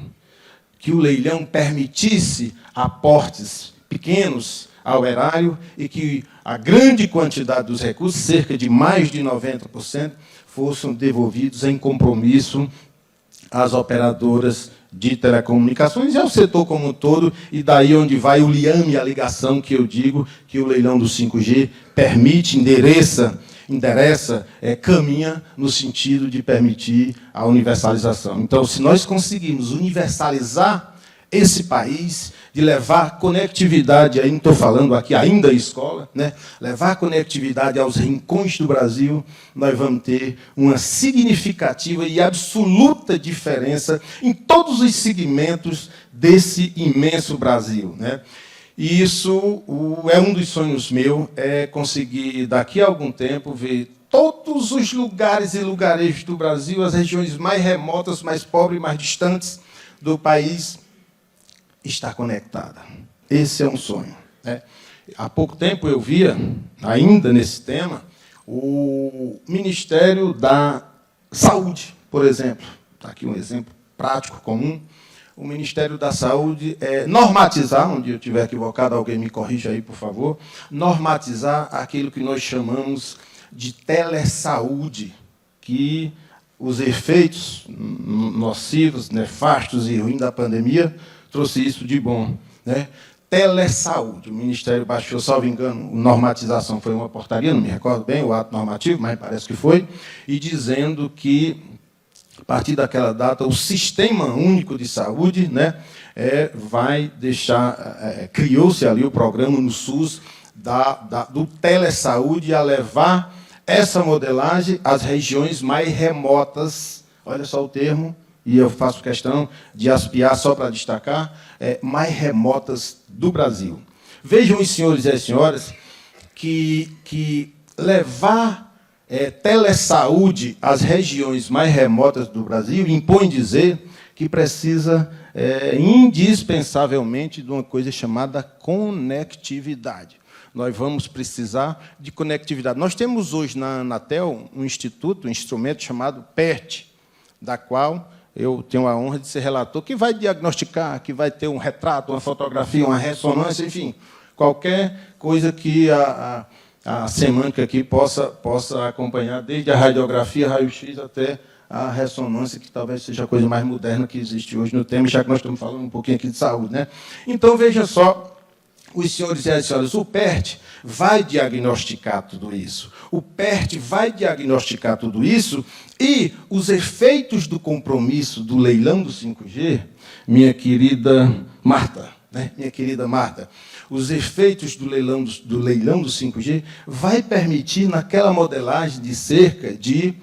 Speaker 12: que o leilão permitisse aportes pequenos ao erário e que a grande quantidade dos recursos, cerca de mais de 90%, fossem devolvidos em compromisso às operadoras de telecomunicações e ao setor como um todo, e daí onde vai o liame, a ligação que eu digo que o leilão do 5G permite, endereça, caminha no sentido de permitir a universalização. Então, se nós conseguirmos universalizar esse país, de levar conectividade, aí não estou falando aqui ainda escola, né? Levar conectividade aos rincões do Brasil, nós vamos ter uma significativa e absoluta diferença em todos os segmentos desse imenso Brasil, né? E isso é um dos sonhos meus, é conseguir, daqui a algum tempo, ver todos os lugares e lugarejos do Brasil, as regiões mais remotas, mais pobres, mais distantes do país, estar conectada. Esse é um sonho, né? Há pouco tempo eu via, ainda nesse tema, o Ministério da Saúde, por exemplo. Está aqui um exemplo prático, comum. O Ministério da Saúde normatizar, onde eu estiver equivocado, alguém me corrija aí, por favor, normatizar aquilo que nós chamamos de telesaúde, que os efeitos nocivos, nefastos e ruins da pandemia trouxe isso de bom, né? Telesaúde. O Ministério baixou, salvo engano, normatização foi uma portaria, não me recordo bem, o ato normativo, mas parece que foi, e dizendo que, a partir daquela data, o Sistema Único de Saúde, né, vai deixar... criou-se ali o programa no SUS do telesaúde a levar essa modelagem às regiões mais remotas, olha só o termo, e eu faço questão de aspiar, só para destacar, mais remotas do Brasil. Vejam os senhores e as senhoras que levar telesaúde às regiões mais remotas do Brasil impõe dizer que precisa indispensavelmente de uma coisa chamada conectividade. Nós vamos precisar de conectividade. Nós temos hoje na Anatel um instrumento chamado PERT, da qual eu tenho a honra de ser relator, que vai diagnosticar, que vai ter um retrato, uma fotografia, uma ressonância, enfim, qualquer coisa que a semântica aqui possa acompanhar, desde a radiografia, raio-x, até a ressonância, que talvez seja a coisa mais moderna que existe hoje no tema, já que nós estamos falando um pouquinho aqui de saúde, né? Então, veja só, os senhores e as senhoras, o PERT vai diagnosticar tudo isso. O PERT vai diagnosticar tudo isso e os efeitos do compromisso do leilão do 5G, minha querida Marta, os efeitos do leilão do 5G vai permitir, naquela modelagem de cerca de,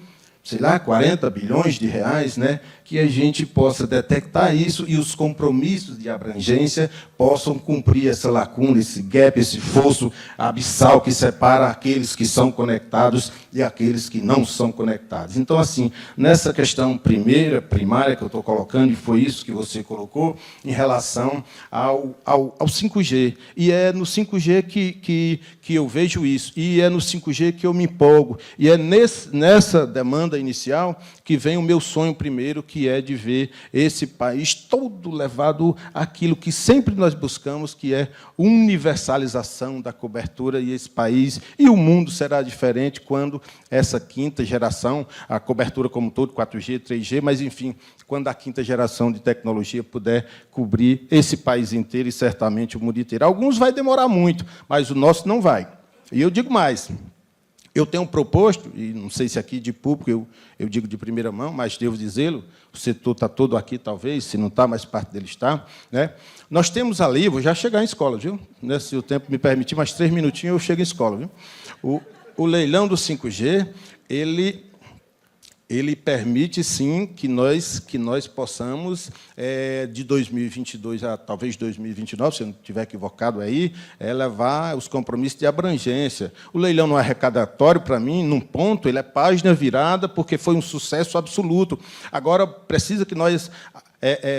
Speaker 12: sei lá, 40 bilhões de reais, né, que a gente possa detectar isso e os compromissos de abrangência possam cumprir essa lacuna, esse gap, esse fosso abissal que separa aqueles que são conectados e aqueles que não são conectados. Então, assim, nessa questão primária que eu estou colocando, e foi isso que você colocou, em relação ao 5G. E é no 5G que eu vejo isso, e é no 5G que eu me empolgo, e é nessa demanda inicial que vem o meu sonho primeiro, que é de ver esse país todo levado àquilo que sempre nós buscamos, que é universalização da cobertura, e esse país e o mundo será diferente quando essa quinta geração, a cobertura como um todo, 4G, 3G, mas, enfim, quando a quinta geração de tecnologia puder cobrir esse país inteiro e certamente o mundo inteiro. Alguns vai demorar muito, mas o nosso não vai. E eu digo mais. Eu tenho proposto, e não sei se aqui de público eu digo de primeira mão, mas devo dizê-lo, o setor está todo aqui, talvez, se não está, mas parte dele está, né? Nós temos ali, vou já chegar em escola, viu? Se o tempo me permitir, mais 3 minutinhos eu chego em escola, viu? O leilão do 5G, ele permite, sim, que nós possamos, de 2022 a talvez 2029, se eu não estiver equivocado aí, levar os compromissos de abrangência. O leilão não é arrecadatório, para mim, num ponto, ele é página virada, porque foi um sucesso absoluto. Agora, precisa que nós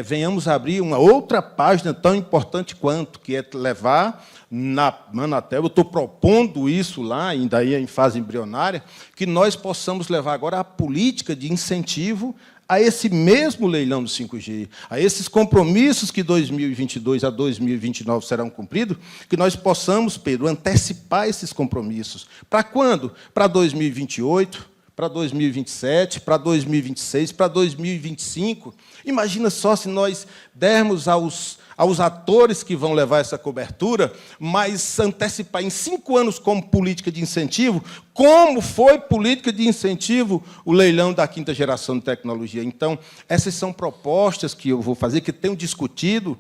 Speaker 12: venhamos a abrir uma outra página tão importante quanto, que é levar na Anatel, eu estou propondo isso lá, ainda aí em fase embrionária, que nós possamos levar agora a política de incentivo a esse mesmo leilão do 5G, a esses compromissos que 2022 a 2029 serão cumpridos, que nós possamos, Pedro, antecipar esses compromissos. Para quando? Para 2028, para 2027, para 2026, para 2025. Imagina só se nós dermos aos atores que vão levar essa cobertura, mas antecipar em 5 anos como política de incentivo, como foi política de incentivo o leilão da quinta geração de tecnologia. Então, essas são propostas que eu vou fazer, que tenho discutido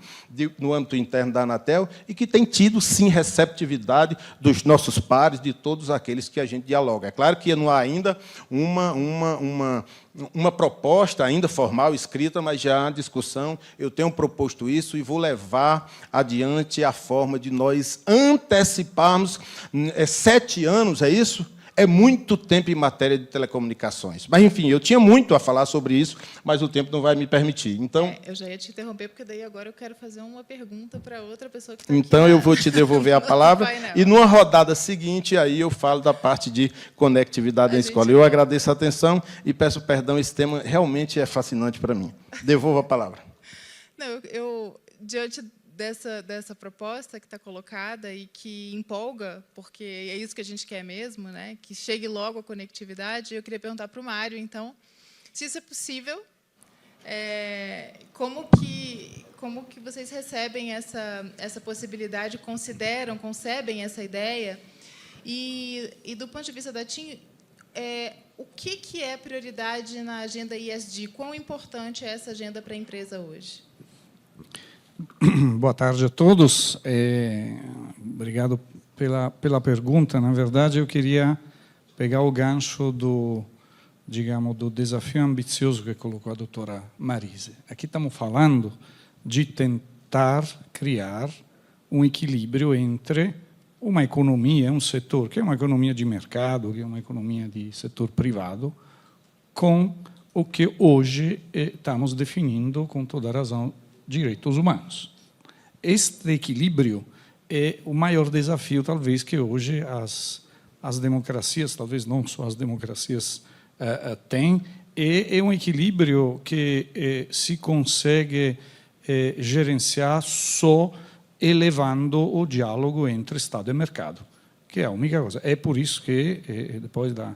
Speaker 12: no âmbito interno da Anatel e que tem tido, sim, receptividade dos nossos pares, de todos aqueles que a gente dialoga. É claro que não há ainda uma proposta ainda formal, escrita, mas já há discussão. Eu tenho proposto isso e vou levar adiante a forma de nós anteciparmos 7 anos, é isso? É muito tempo em matéria de telecomunicações. Mas, enfim, eu tinha muito a falar sobre isso, mas o tempo não vai me permitir. Então,
Speaker 9: eu já ia te interromper, porque daí agora eu quero fazer uma pergunta para outra pessoa que está
Speaker 12: então
Speaker 9: aqui.
Speaker 12: Eu vou te devolver a palavra, e numa rodada seguinte, aí eu falo da parte de conectividade na escola. Eu agradeço a atenção e peço perdão, esse tema realmente é fascinante para mim. Devolvo a palavra.
Speaker 9: Não, eu diante dessa proposta que está colocada e que empolga, porque é isso que a gente quer mesmo, né? Que chegue logo a conectividade. Eu queria perguntar para o Mário, então, se isso é possível, como que vocês recebem essa possibilidade, concebem essa ideia, e do ponto de vista da TIM, o que é prioridade na agenda ESG? Quão importante é essa agenda para a empresa hoje?
Speaker 13: Boa tarde a todos. Obrigado pela pergunta. Na verdade, eu queria pegar o gancho do desafio ambicioso que colocou a doutora Marise. Aqui estamos falando de tentar criar um equilíbrio entre uma economia, um setor que é uma economia de mercado, que é uma economia de setor privado, com o que hoje estamos definindo, com toda razão, direitos humanos. Este equilíbrio é o maior desafio, talvez, que hoje as democracias, talvez não só as democracias, têm. É um equilíbrio que se consegue gerenciar só elevando o diálogo entre Estado e mercado, que é a única coisa. É por isso que, depois da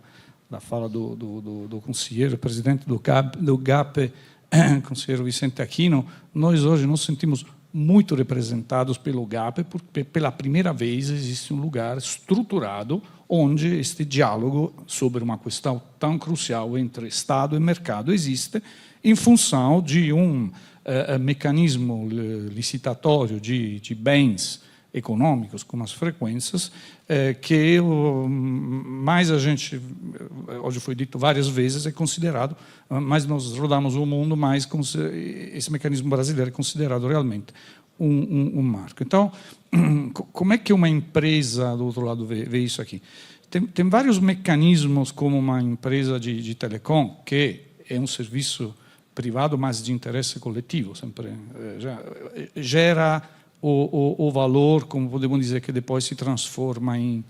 Speaker 13: fala do conselheiro, presidente do GAP, conselheiro Vicente Aquino, nós hoje nos sentimos muito representados pelo GAP, porque pela primeira vez existe um lugar estruturado onde este diálogo sobre uma questão tão crucial entre Estado e mercado existe, em função de um mecanismo licitatório de bens econômicos, como as frequências, que mais a gente, hoje foi dito várias vezes, é considerado, mais nós rodamos o mundo, mais esse mecanismo brasileiro é considerado realmente um marco. Então, como é que uma empresa, do outro lado, vê isso aqui? Tem vários mecanismos, como uma empresa de telecom, que é um serviço privado, mas de interesse coletivo, sempre gera o valor, como podemos dizer, que depois se transforma em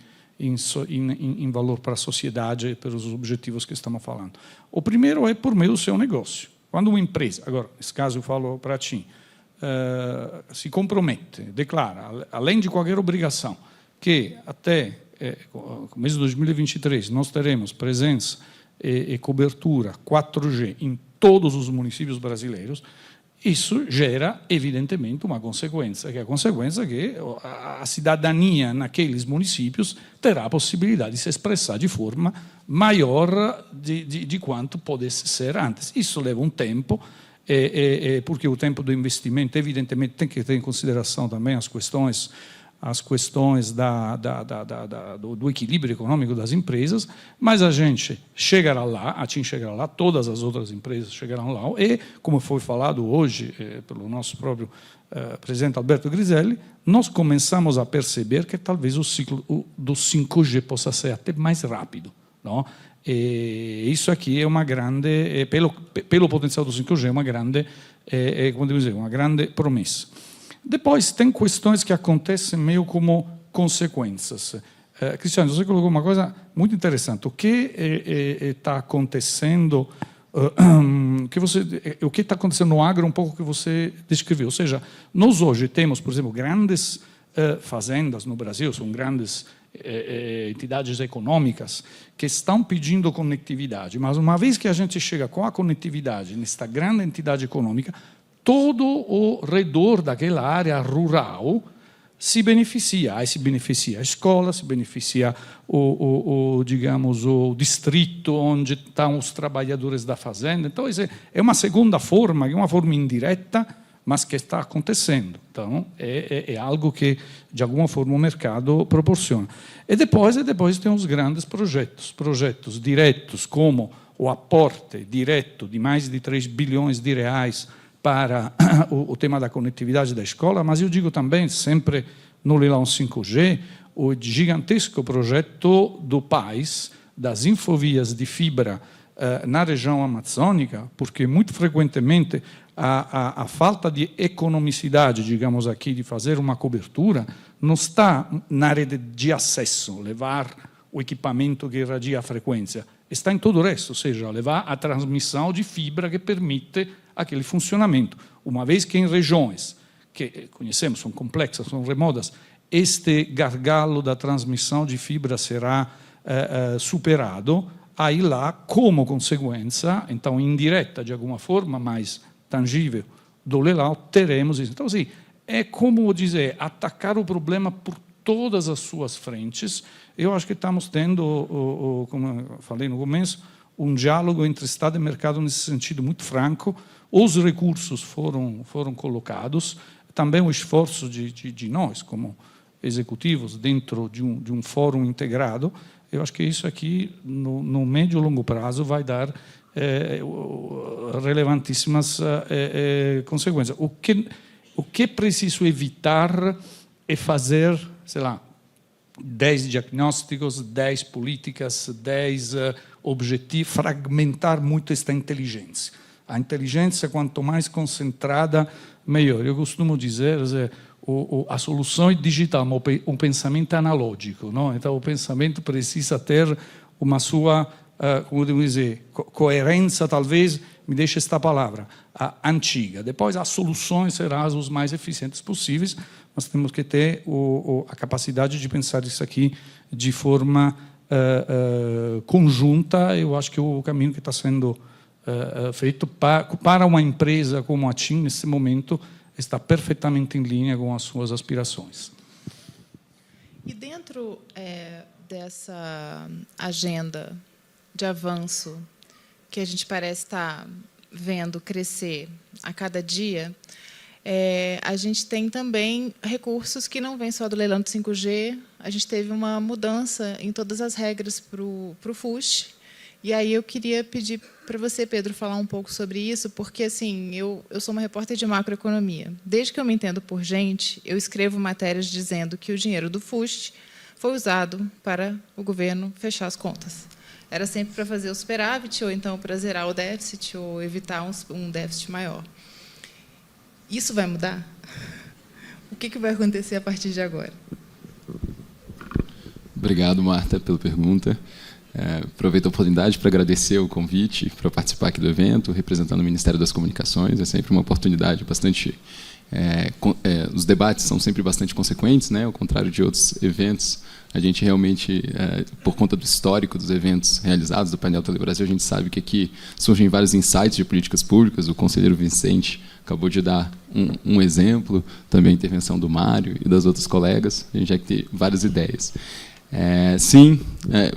Speaker 13: valor para a sociedade, pelos objetivos que estamos falando. O primeiro é por meio do seu negócio. Quando uma empresa, agora, nesse caso eu falo para a TIM, se compromete, declara, além de qualquer obrigação, que até o mês de 2023 nós teremos presença e cobertura 4G em todos os municípios brasileiros, isso gera, evidentemente, uma consequência, que é a consequência que a cidadania naqueles municípios terá a possibilidade de se expressar de forma maior de quanto pudesse ser antes. Isso leva um tempo, porque o tempo do investimento, evidentemente, tem que ter em consideração também as questões do equilíbrio econômico das empresas, mas a gente chegará lá, a TIM chegará lá, todas as outras empresas chegarão lá, e, como foi falado hoje pelo nosso próprio presidente Alberto Griselli, nós começamos a perceber que talvez o ciclo do 5G possa ser até mais rápido, não? E isso aqui é uma grande, pelo potencial do 5G, é uma grande, como devo dizer, uma grande promessa. Depois, tem questões que acontecem meio como consequências. Cristiano, você colocou uma coisa muito interessante. O que está acontecendo, o que está acontecendo no agro, um pouco que você descreveu. Ou seja, nós hoje temos, por exemplo, grandes fazendas no Brasil, são grandes entidades econômicas que estão pedindo conectividade, mas uma vez que a gente chega com a conectividade nesta grande entidade econômica, todo o redor daquela área rural se beneficia. Aí se beneficia a escola, se beneficia digamos, o distrito onde estão os trabalhadores da fazenda. Então, é uma segunda forma, é uma forma indireta, mas que está acontecendo. Então, é algo que, de alguma forma, o mercado proporciona. E depois tem os grandes projetos diretos, como o aporte direto de mais de 3 bilhões de reais para o tema da conectividade da escola, mas eu digo também, sempre no leilão 5G, o gigantesco projeto do PAIS, das infovias de fibra na região amazônica, porque muito frequentemente a falta de economicidade, digamos aqui, de fazer uma cobertura, não está na rede de acesso, levar o equipamento que irradia a frequência, está em todo o resto, ou seja, levar a transmissão de fibra que permite aquele funcionamento. Uma vez que em regiões que conhecemos, são complexas, são remotas, este gargalo da transmissão de fibra será superado, aí lá, como consequência, então indireta de alguma forma, mas tangível, do leilão, teremos isso. Então, assim, é como dizer, atacar o problema por todas as suas frentes. Eu acho que estamos tendo, como eu falei no começo, um diálogo entre Estado e mercado nesse sentido muito franco. Os recursos foram colocados, também o esforço de nós, como executivos, dentro de um fórum integrado. Eu acho que isso aqui, no médio e longo prazo, vai dar relevantíssimas consequências. O que é preciso evitar é fazer, sei lá, 10 diagnósticos, 10 políticas, 10 objetivos, fragmentar muito esta inteligência. A inteligência, quanto mais concentrada, melhor. Eu costumo dizer, a solução é digital, mas o pensamento é analógico, não? Então, o pensamento precisa ter uma sua, como devo dizer, coerência, talvez, me deixe esta palavra, antiga. Depois, as soluções serão os mais eficientes possíveis, mas temos que ter a capacidade de pensar isso aqui de forma conjunta. Eu acho que o caminho que está sendo feito para uma empresa como a TIM, nesse momento, está perfeitamente em linha com as suas aspirações.
Speaker 9: E dentro dessa agenda de avanço que a gente parece estar vendo crescer a cada dia, a gente tem também recursos que não vêm só do leilão de 5G. A gente teve uma mudança em todas as regras para o FUST. E aí eu queria pedir para você, Pedro, falar um pouco sobre isso, porque assim, eu sou uma repórter de macroeconomia. Desde que eu me entendo por gente, eu escrevo matérias dizendo que o dinheiro do FUST foi usado para o governo fechar as contas. Era sempre para fazer o superávit, ou então para zerar o déficit, ou evitar um déficit maior. Isso vai mudar? O que vai acontecer a partir de agora?
Speaker 14: Obrigado, Marta, pela pergunta. Aproveito a oportunidade para agradecer o convite para participar aqui do evento, representando o Ministério das Comunicações. É sempre uma oportunidade bastante... os debates são sempre bastante consequentes, né? Ao contrário de outros eventos, a gente realmente, por conta do histórico dos eventos realizados do painel Telebrasil, a gente sabe que aqui surgem vários insights de políticas públicas. O conselheiro Vicente acabou de dar um exemplo, também a intervenção do Mário e das outras colegas. A gente já tem várias ideias. Sim,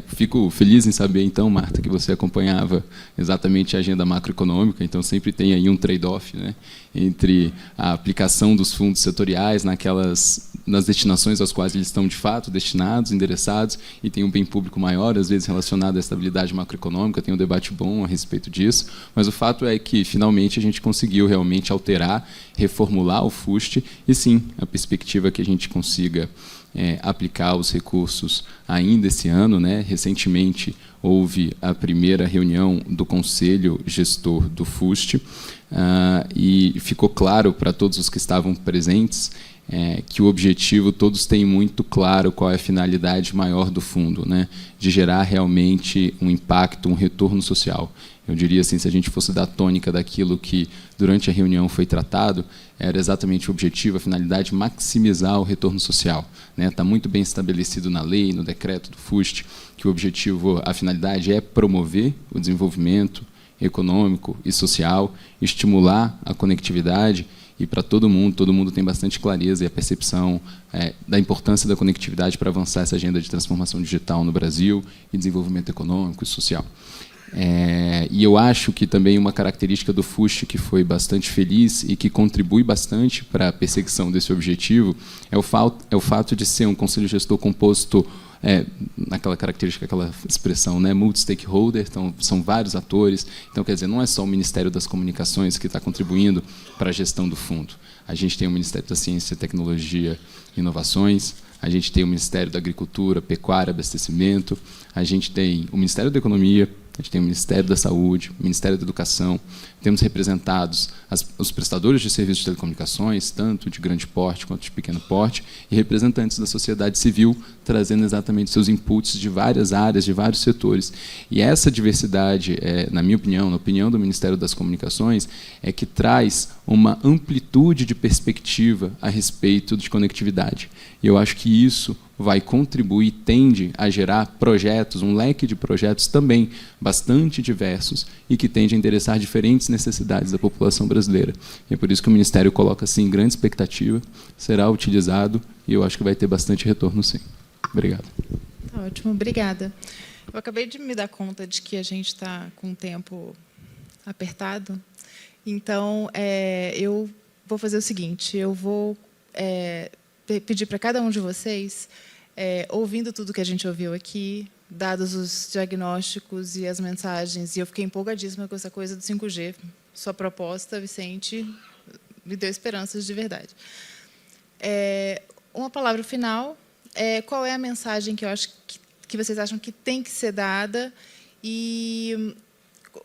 Speaker 14: fico feliz em saber, então, Marta, que você acompanhava exatamente a agenda macroeconômica. Então, sempre tem aí um trade-off, né, entre a aplicação dos fundos setoriais nas destinações às quais eles estão, de fato, destinados, endereçados, e tem um bem público maior, às vezes relacionado à estabilidade macroeconômica. Tem um debate bom a respeito disso, mas o fato é que, finalmente, a gente conseguiu realmente alterar, reformular o FUST, e, sim, a perspectiva é que a gente consiga aplicar os recursos ainda esse ano, né? Recentemente houve a primeira reunião do Conselho Gestor do FUST, e ficou claro para todos os que estavam presentes que o objetivo, todos têm muito claro qual é a finalidade maior do fundo, né? De gerar realmente um impacto, um retorno social. Eu diria assim, se a gente fosse dar tônica daquilo que durante a reunião foi tratado, era exatamente o objetivo, a finalidade, maximizar o retorno social, né? Está muito bem estabelecido na lei, no decreto do FUST, que o objetivo, a finalidade é promover o desenvolvimento econômico e social, estimular a conectividade, e para todo mundo tem bastante clareza e a percepção da importância da conectividade para avançar essa agenda de transformação digital no Brasil e desenvolvimento econômico e social. E eu acho que também uma característica do FUST que foi bastante feliz e que contribui bastante para a perseguição desse objetivo é o fato de ser um conselho gestor composto, naquela característica, aquela expressão, né, multi-stakeholder. Então, são vários atores. Então, quer dizer, não é só o Ministério das Comunicações que está contribuindo para a gestão do fundo. A gente tem o Ministério da Ciência, Tecnologia e Inovações, a gente tem o Ministério da Agricultura, Pecuária e Abastecimento, a gente tem o Ministério da Economia, a gente tem o Ministério da Saúde, o Ministério da Educação, temos representados os prestadores de serviços de telecomunicações, tanto de grande porte quanto de pequeno porte, e representantes da sociedade civil, trazendo exatamente seus inputs de várias áreas, de vários setores. E essa diversidade, na minha opinião, na opinião do Ministério das Comunicações, é que traz uma amplitude de perspectiva a respeito de conectividade. E eu acho que isso vai contribuir, tende a gerar projetos, um leque de projetos também bastante diversos e que tende a endereçar diferentes necessidades da população brasileira. E é por isso que o Ministério coloca, sim, grande expectativa, será utilizado e eu acho que vai ter bastante retorno, sim. Obrigado.
Speaker 9: Ótimo, obrigada. Eu acabei de me dar conta de que a gente está com o tempo apertado, então eu vou fazer o seguinte, eu vou pedir para cada um de vocês, ouvindo tudo que a gente ouviu aqui, dados os diagnósticos e as mensagens, e eu fiquei empolgadíssima com essa coisa do 5G. Sua proposta, Vicente, me deu esperanças de verdade. Uma palavra final, qual é a mensagem que eu acho que vocês acham que tem que ser dada e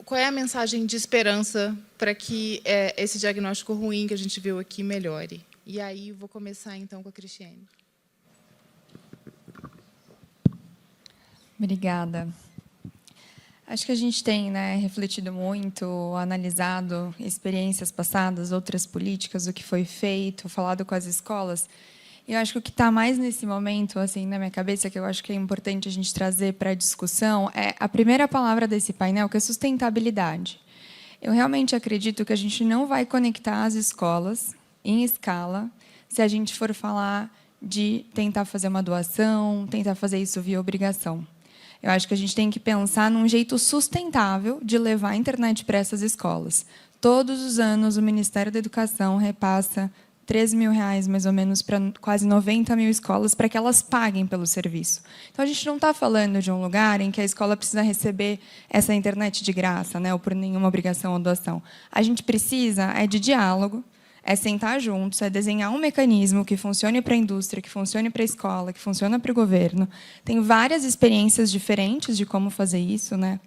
Speaker 9: qual é a mensagem de esperança para que esse diagnóstico ruim que a gente viu aqui melhore? E aí, vou começar, então, com a Cristiane.
Speaker 10: Obrigada. Acho que a gente tem, né, refletido muito, analisado experiências passadas, outras políticas, o que foi feito, falado com as escolas. E eu acho que o que está mais nesse momento, assim, na minha cabeça, que eu acho que é importante a gente trazer para a discussão, é a primeira palavra desse painel, que é sustentabilidade. Eu realmente acredito que a gente não vai conectar as escolas em escala se a gente for falar de tentar fazer uma doação, tentar fazer isso via obrigação. Eu acho que a gente tem que pensar num jeito sustentável de levar a internet para essas escolas. Todos os anos, o Ministério da Educação repassa R$13 mil, mais ou menos, para quase 90 mil escolas, para que elas paguem pelo serviço. Então, a gente não está falando de um lugar em que a escola precisa receber essa internet de graça, né, ou por nenhuma obrigação ou doação. A gente precisa de diálogo, é sentar juntos, é desenhar um mecanismo que funcione para a indústria, que funcione para a escola, que funcione para o governo. Tem várias experiências diferentes de como fazer isso, né?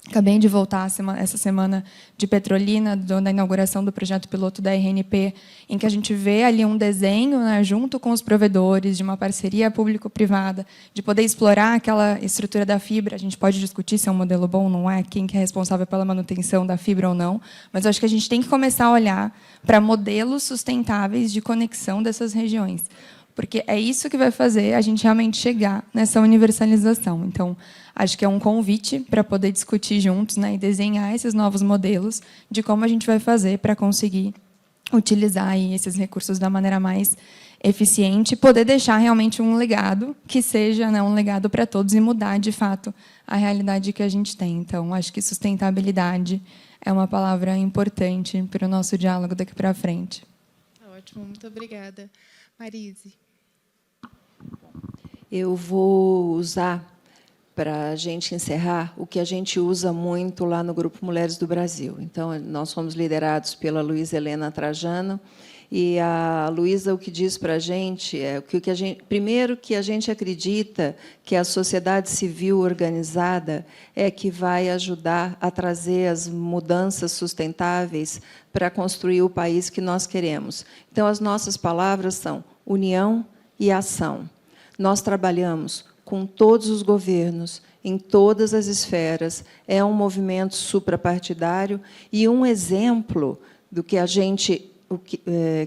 Speaker 10: Acabei de voltar essa semana de Petrolina, da inauguração do projeto piloto da RNP, em que a gente vê ali um desenho, né, junto com os provedores, de uma parceria público-privada, de poder explorar aquela estrutura da fibra. A gente pode discutir se é um modelo bom ou não é, quem que é responsável pela manutenção da fibra ou não, mas eu acho que a gente tem que começar a olhar para modelos sustentáveis de conexão dessas regiões, porque é isso que vai fazer a gente realmente chegar nessa universalização. Então, acho que é um convite para poder discutir juntos, né, e desenhar esses novos modelos de como a gente vai fazer para conseguir utilizar aí esses recursos da maneira mais eficiente e poder deixar realmente um legado que seja, né, um legado para todos e mudar, de fato, a realidade que a gente tem. Então, acho que sustentabilidade é uma palavra importante para o nosso diálogo daqui para frente.
Speaker 9: Ótimo, muito obrigada. Marise.
Speaker 11: Eu vou usar, para a gente encerrar, o que a gente usa muito lá no Grupo Mulheres do Brasil. Então, nós somos liderados pela Luísa Helena Trajano, e a Luísa o que diz para a gente é que a gente, primeiro, que a gente acredita que a sociedade civil organizada é que vai ajudar a trazer as mudanças sustentáveis para construir o país que nós queremos. Então, as nossas palavras são união e ação. Nós trabalhamos com todos os governos, em todas as esferas. É um movimento suprapartidário e um exemplo do que a gente,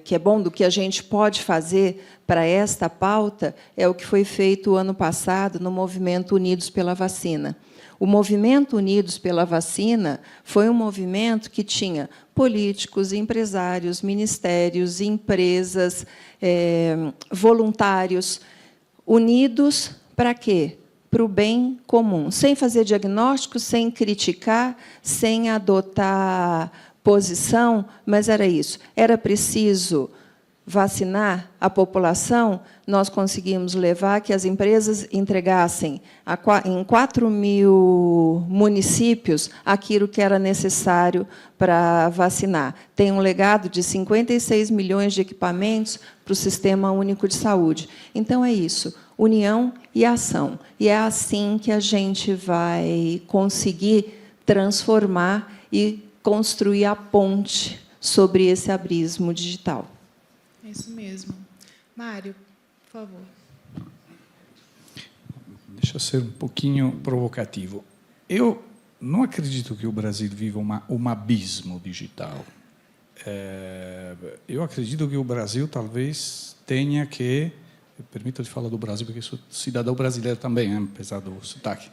Speaker 11: que é bom, do que a gente pode fazer para esta pauta, é o que foi feito o ano passado no movimento Unidos pela Vacina. O movimento Unidos pela Vacina foi um movimento que tinha políticos, empresários, ministérios, empresas, voluntários, unidos para quê? Para o bem comum, sem fazer diagnóstico, sem criticar, sem adotar posição, mas era isso. Era preciso vacinar a população, nós conseguimos levar que as empresas entregassem em 4 mil municípios aquilo que era necessário para vacinar. Tem um legado de 56 milhões de equipamentos para o Sistema Único de Saúde. Então, é isso, união e ação. E é assim que a gente vai conseguir transformar e construir a ponte sobre esse abismo digital.
Speaker 9: É isso mesmo. Mário, por favor.
Speaker 13: Deixa eu ser um pouquinho provocativo. Eu não acredito que o Brasil viva um abismo digital. Eu acredito que o Brasil talvez tenha que... Permita-me falar do Brasil, porque sou cidadão brasileiro também, apesar do sotaque.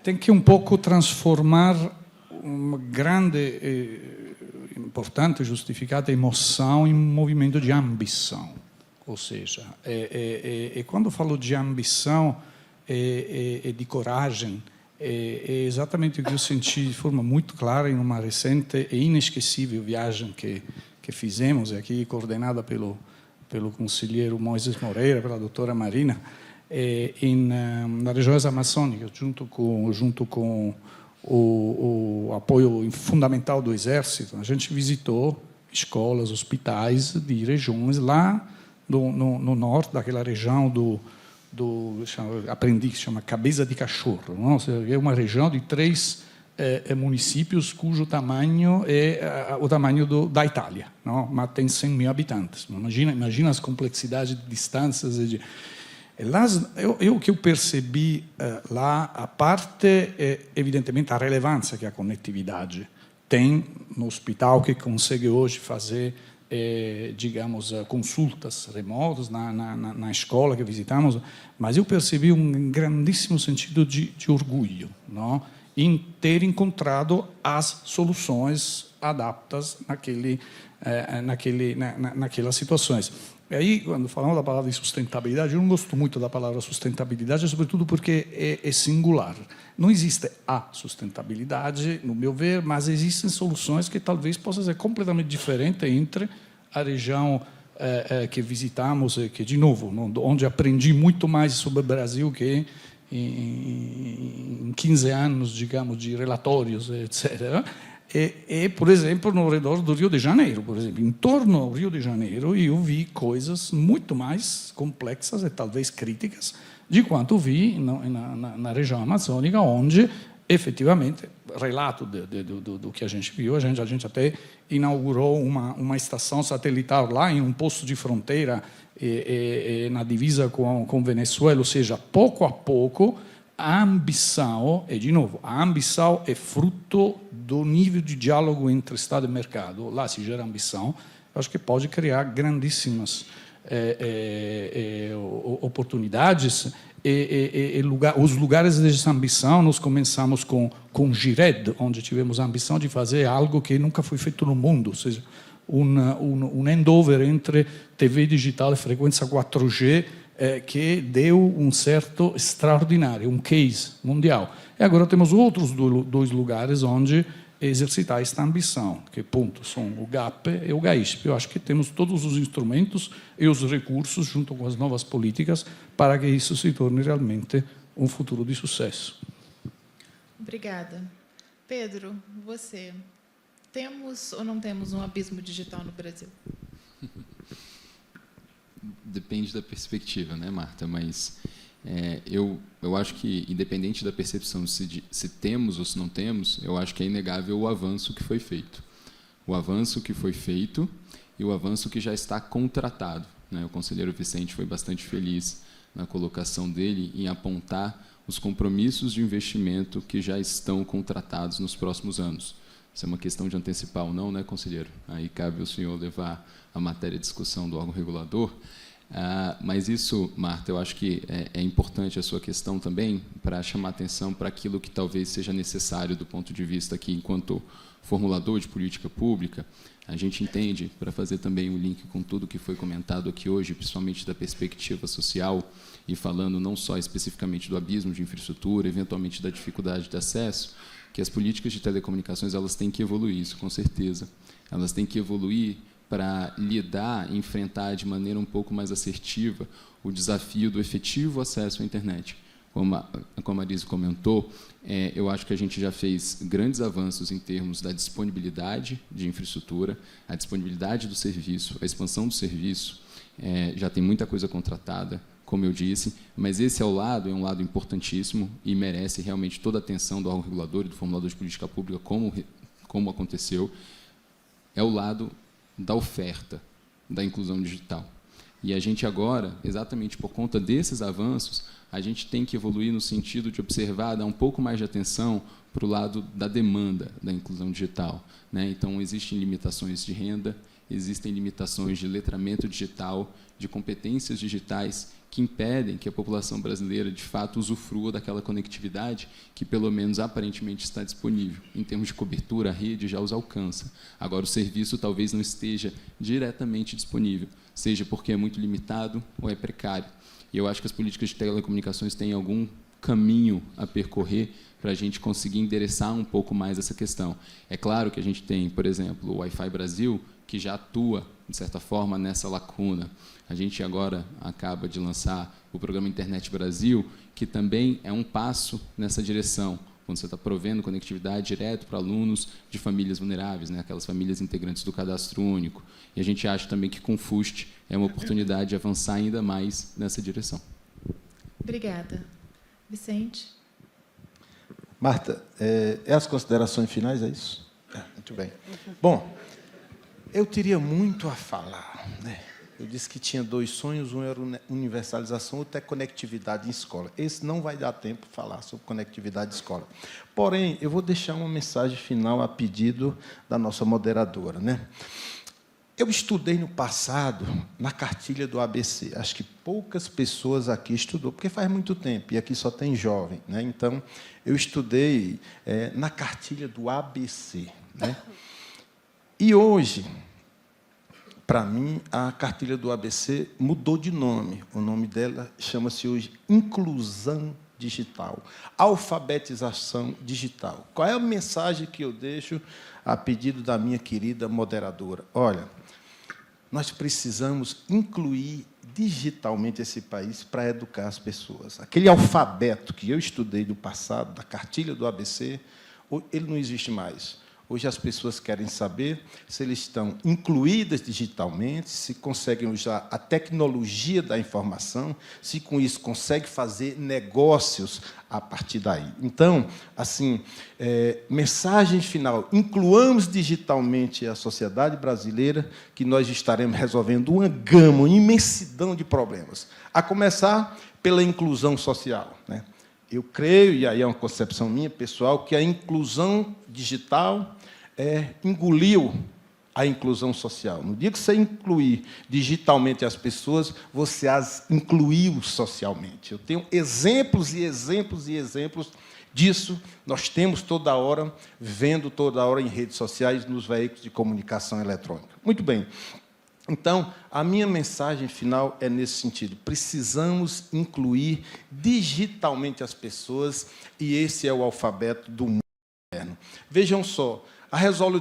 Speaker 13: Tem que um pouco transformar uma grande... importante, justificata emoção em movimento de ambição. Ou seja, quando falo de ambição e de coragem, é exatamente o que eu senti de forma muito clara em uma recente e inesquecível viagem que fizemos, aqui coordenada pelo conselheiro Moisés Moreira, pela doutora Marina, na regiões amazônicas, junto com o apoio fundamental do Exército. A gente visitou escolas, hospitais de regiões lá no norte, daquela região aprendi que se chama Cabeça de Cachorro. Não? É uma região de 3 municípios cujo tamanho é o tamanho da Itália, não? Mas tem 100 mil habitantes. Imagina as complexidades de distâncias. O que eu percebi lá, a parte, evidentemente, a relevância que a conectividade tem no hospital, que consegue hoje fazer, digamos, consultas remotas na escola que visitamos, mas eu percebi um grandíssimo sentido de orgulho, não? Em ter encontrado as soluções adaptadas naquelas situações. E aí, quando falamos da palavra de sustentabilidade, eu não gosto muito da palavra sustentabilidade, sobretudo porque é singular. Não existe a sustentabilidade, no meu ver, mas existem soluções que talvez possam ser completamente diferentes entre a região que visitamos, que, de novo, onde aprendi muito mais sobre o Brasil que em 15 anos, digamos, de relatórios, etc., por exemplo, no redor do Rio de Janeiro, por exemplo. Em torno ao Rio de Janeiro, eu vi coisas muito mais complexas e talvez críticas de quanto vi na região amazônica, onde, efetivamente, relato do que a gente viu, a gente até inaugurou uma estação satelital lá em um posto de fronteira na divisa com Venezuela, ou seja, pouco a pouco, a ambição, e de novo, a ambição é fruto do nível de diálogo entre Estado e mercado. Lá se gera ambição, acho que pode criar grandíssimas oportunidades. Os lugares dessa ambição, nós começamos com GIRED, onde tivemos a ambição de fazer algo que nunca foi feito no mundo, ou seja, um handover entre TV digital e frequência 4G, que deu um certo extraordinário, um case mundial. E agora temos outros dois lugares onde exercitar esta ambição, que são o GAP e o GAISP. Eu acho que temos todos os instrumentos e os recursos, junto com as novas políticas, para que isso se torne realmente um futuro de sucesso.
Speaker 9: Obrigada. Pedro, você, temos ou não temos um abismo digital no Brasil?
Speaker 14: Depende da perspectiva, né, Marta? Mas eu acho que, independente da percepção se temos ou se não temos, eu acho que é inegável o avanço que foi feito. O avanço que foi feito e o avanço que já está contratado, né? O conselheiro Vicente foi bastante feliz na colocação dele em apontar os compromissos de investimento que já estão contratados nos próximos anos. Isso é uma questão de antecipar ou não, né, conselheiro? Aí cabe ao senhor levar a matéria de discussão do órgão regulador. Mas isso, Marta, eu acho que é importante a sua questão também para chamar atenção para aquilo que talvez seja necessário do ponto de vista aqui, enquanto formulador de política pública. A gente entende, para fazer também um link com tudo que foi comentado aqui hoje, principalmente da perspectiva social, e falando não só especificamente do abismo de infraestrutura, eventualmente da dificuldade de acesso, que as políticas de telecomunicações elas têm que evoluir, isso com certeza. Elas têm que evoluir para lidar, enfrentar de maneira um pouco mais assertiva o desafio do efetivo acesso à internet. Como a Marisa comentou, eu acho que a gente já fez grandes avanços em termos da disponibilidade de infraestrutura, a disponibilidade do serviço, a expansão do serviço, já tem muita coisa contratada, como eu disse, mas esse é um lado importantíssimo e merece realmente toda a atenção do órgão regulador e do formulador de política pública, como aconteceu, é o lado da oferta, da inclusão digital. E a gente agora, exatamente por conta desses avanços, a gente tem que evoluir no sentido de observar, dar um pouco mais de atenção para o lado da demanda da inclusão digital, né? Então, existem limitações de renda, existem limitações de letramento digital, de competências digitais que impedem que a população brasileira, de fato, usufrua daquela conectividade que, pelo menos, aparentemente está disponível. Em termos de cobertura, a rede já os alcança. Agora, o serviço talvez não esteja diretamente disponível, seja porque é muito limitado ou é precário. E eu acho que as políticas de telecomunicações têm algum caminho a percorrer para a gente conseguir endereçar um pouco mais essa questão. É claro que a gente tem, por exemplo, o Wi-Fi Brasil, que já atua, de certa forma, nessa lacuna. A gente agora acaba de lançar o programa Internet Brasil, que também é um passo nessa direção, quando você está provendo conectividade direto para alunos de famílias vulneráveis, né? Aquelas famílias integrantes do cadastro único. E a gente acha também que com o FUST é uma oportunidade de avançar ainda mais nessa direção.
Speaker 9: Obrigada. Vicente?
Speaker 12: Marta, as considerações finais, é isso? Muito bem. Bom, eu teria muito a falar, né? Eu disse que tinha 2 sonhos, um era universalização, outro é conectividade em escola. Esse não vai dar tempo de falar sobre conectividade em escola. Porém, eu vou deixar uma mensagem final a pedido da nossa moderadora, né? Eu estudei no passado na cartilha do ABC. Acho que poucas pessoas aqui estudou, porque faz muito tempo, e aqui só tem jovem, né? Então, eu estudei na cartilha do ABC, né? E hoje, para mim, a cartilha do ABC mudou de nome. O nome dela chama-se hoje Inclusão Digital, Alfabetização Digital. Qual é a mensagem que eu deixo a pedido da minha querida moderadora? Olha, nós precisamos incluir digitalmente esse país para educar as pessoas. Aquele alfabeto que eu estudei no passado, da cartilha do ABC, ele não existe mais. Hoje as pessoas querem saber se eles estão incluídas digitalmente, se conseguem usar a tecnologia da informação, se com isso conseguem fazer negócios a partir daí. Então, assim, mensagem final, incluamos digitalmente a sociedade brasileira, que nós estaremos resolvendo uma gama, uma imensidão de problemas, a começar pela inclusão social, né? Eu creio, e aí é uma concepção minha, pessoal, que a inclusão digital engoliu a inclusão social. No dia que você incluir digitalmente as pessoas, você as incluiu socialmente. Eu tenho exemplos e exemplos e exemplos disso. Nós temos toda hora, vendo toda hora em redes sociais, nos veículos de comunicação eletrônica. Muito bem. Então, a minha mensagem final é nesse sentido. Precisamos incluir digitalmente as pessoas, e esse é o alfabeto do mundo moderno. Vejam só,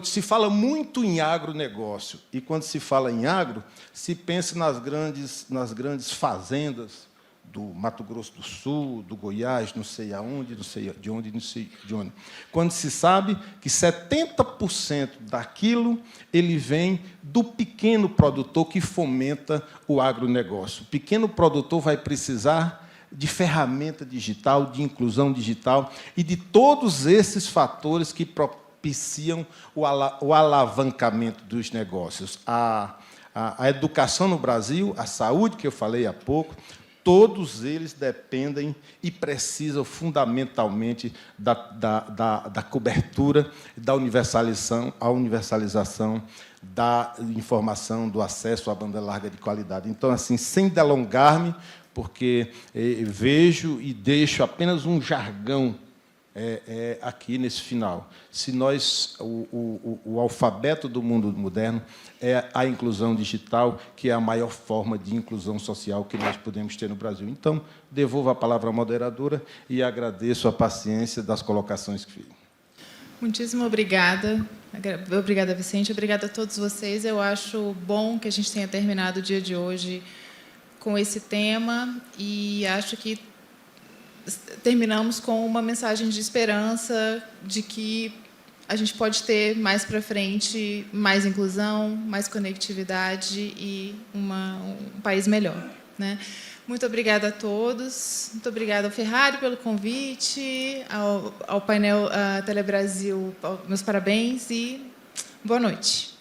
Speaker 12: se fala muito em agronegócio, e quando se fala em agro, se pensa nas grandes fazendas do Mato Grosso do Sul, do Goiás, não sei aonde, não sei de onde, não sei de onde. Quando se sabe que 70% daquilo ele vem do pequeno produtor que fomenta o agronegócio. O pequeno produtor vai precisar de ferramenta digital, de inclusão digital e de todos esses fatores que propiciam o alavancamento dos negócios. A educação no Brasil, a saúde, que eu falei há pouco, todos eles dependem e precisam fundamentalmente da cobertura, da universalização da informação, do acesso à banda larga de qualidade. Então, assim, sem delongar-me, porque vejo e deixo apenas um jargão aqui nesse final. Se o alfabeto do mundo moderno é a inclusão digital, que é a maior forma de inclusão social que nós podemos ter no Brasil. Então, devolvo a palavra à moderadora e agradeço a paciência das colocações que fiz.
Speaker 9: Muitíssimo obrigada. Obrigada, Vicente. Obrigada a todos vocês. Eu acho bom que a gente tenha terminado o dia de hoje com esse tema e acho que terminamos com uma mensagem de esperança de que a gente pode ter mais para frente mais inclusão, mais conectividade e um país melhor, né? Muito obrigada a todos. Muito obrigada ao Ferrari pelo convite, ao painel Telebrasil, meus parabéns e boa noite.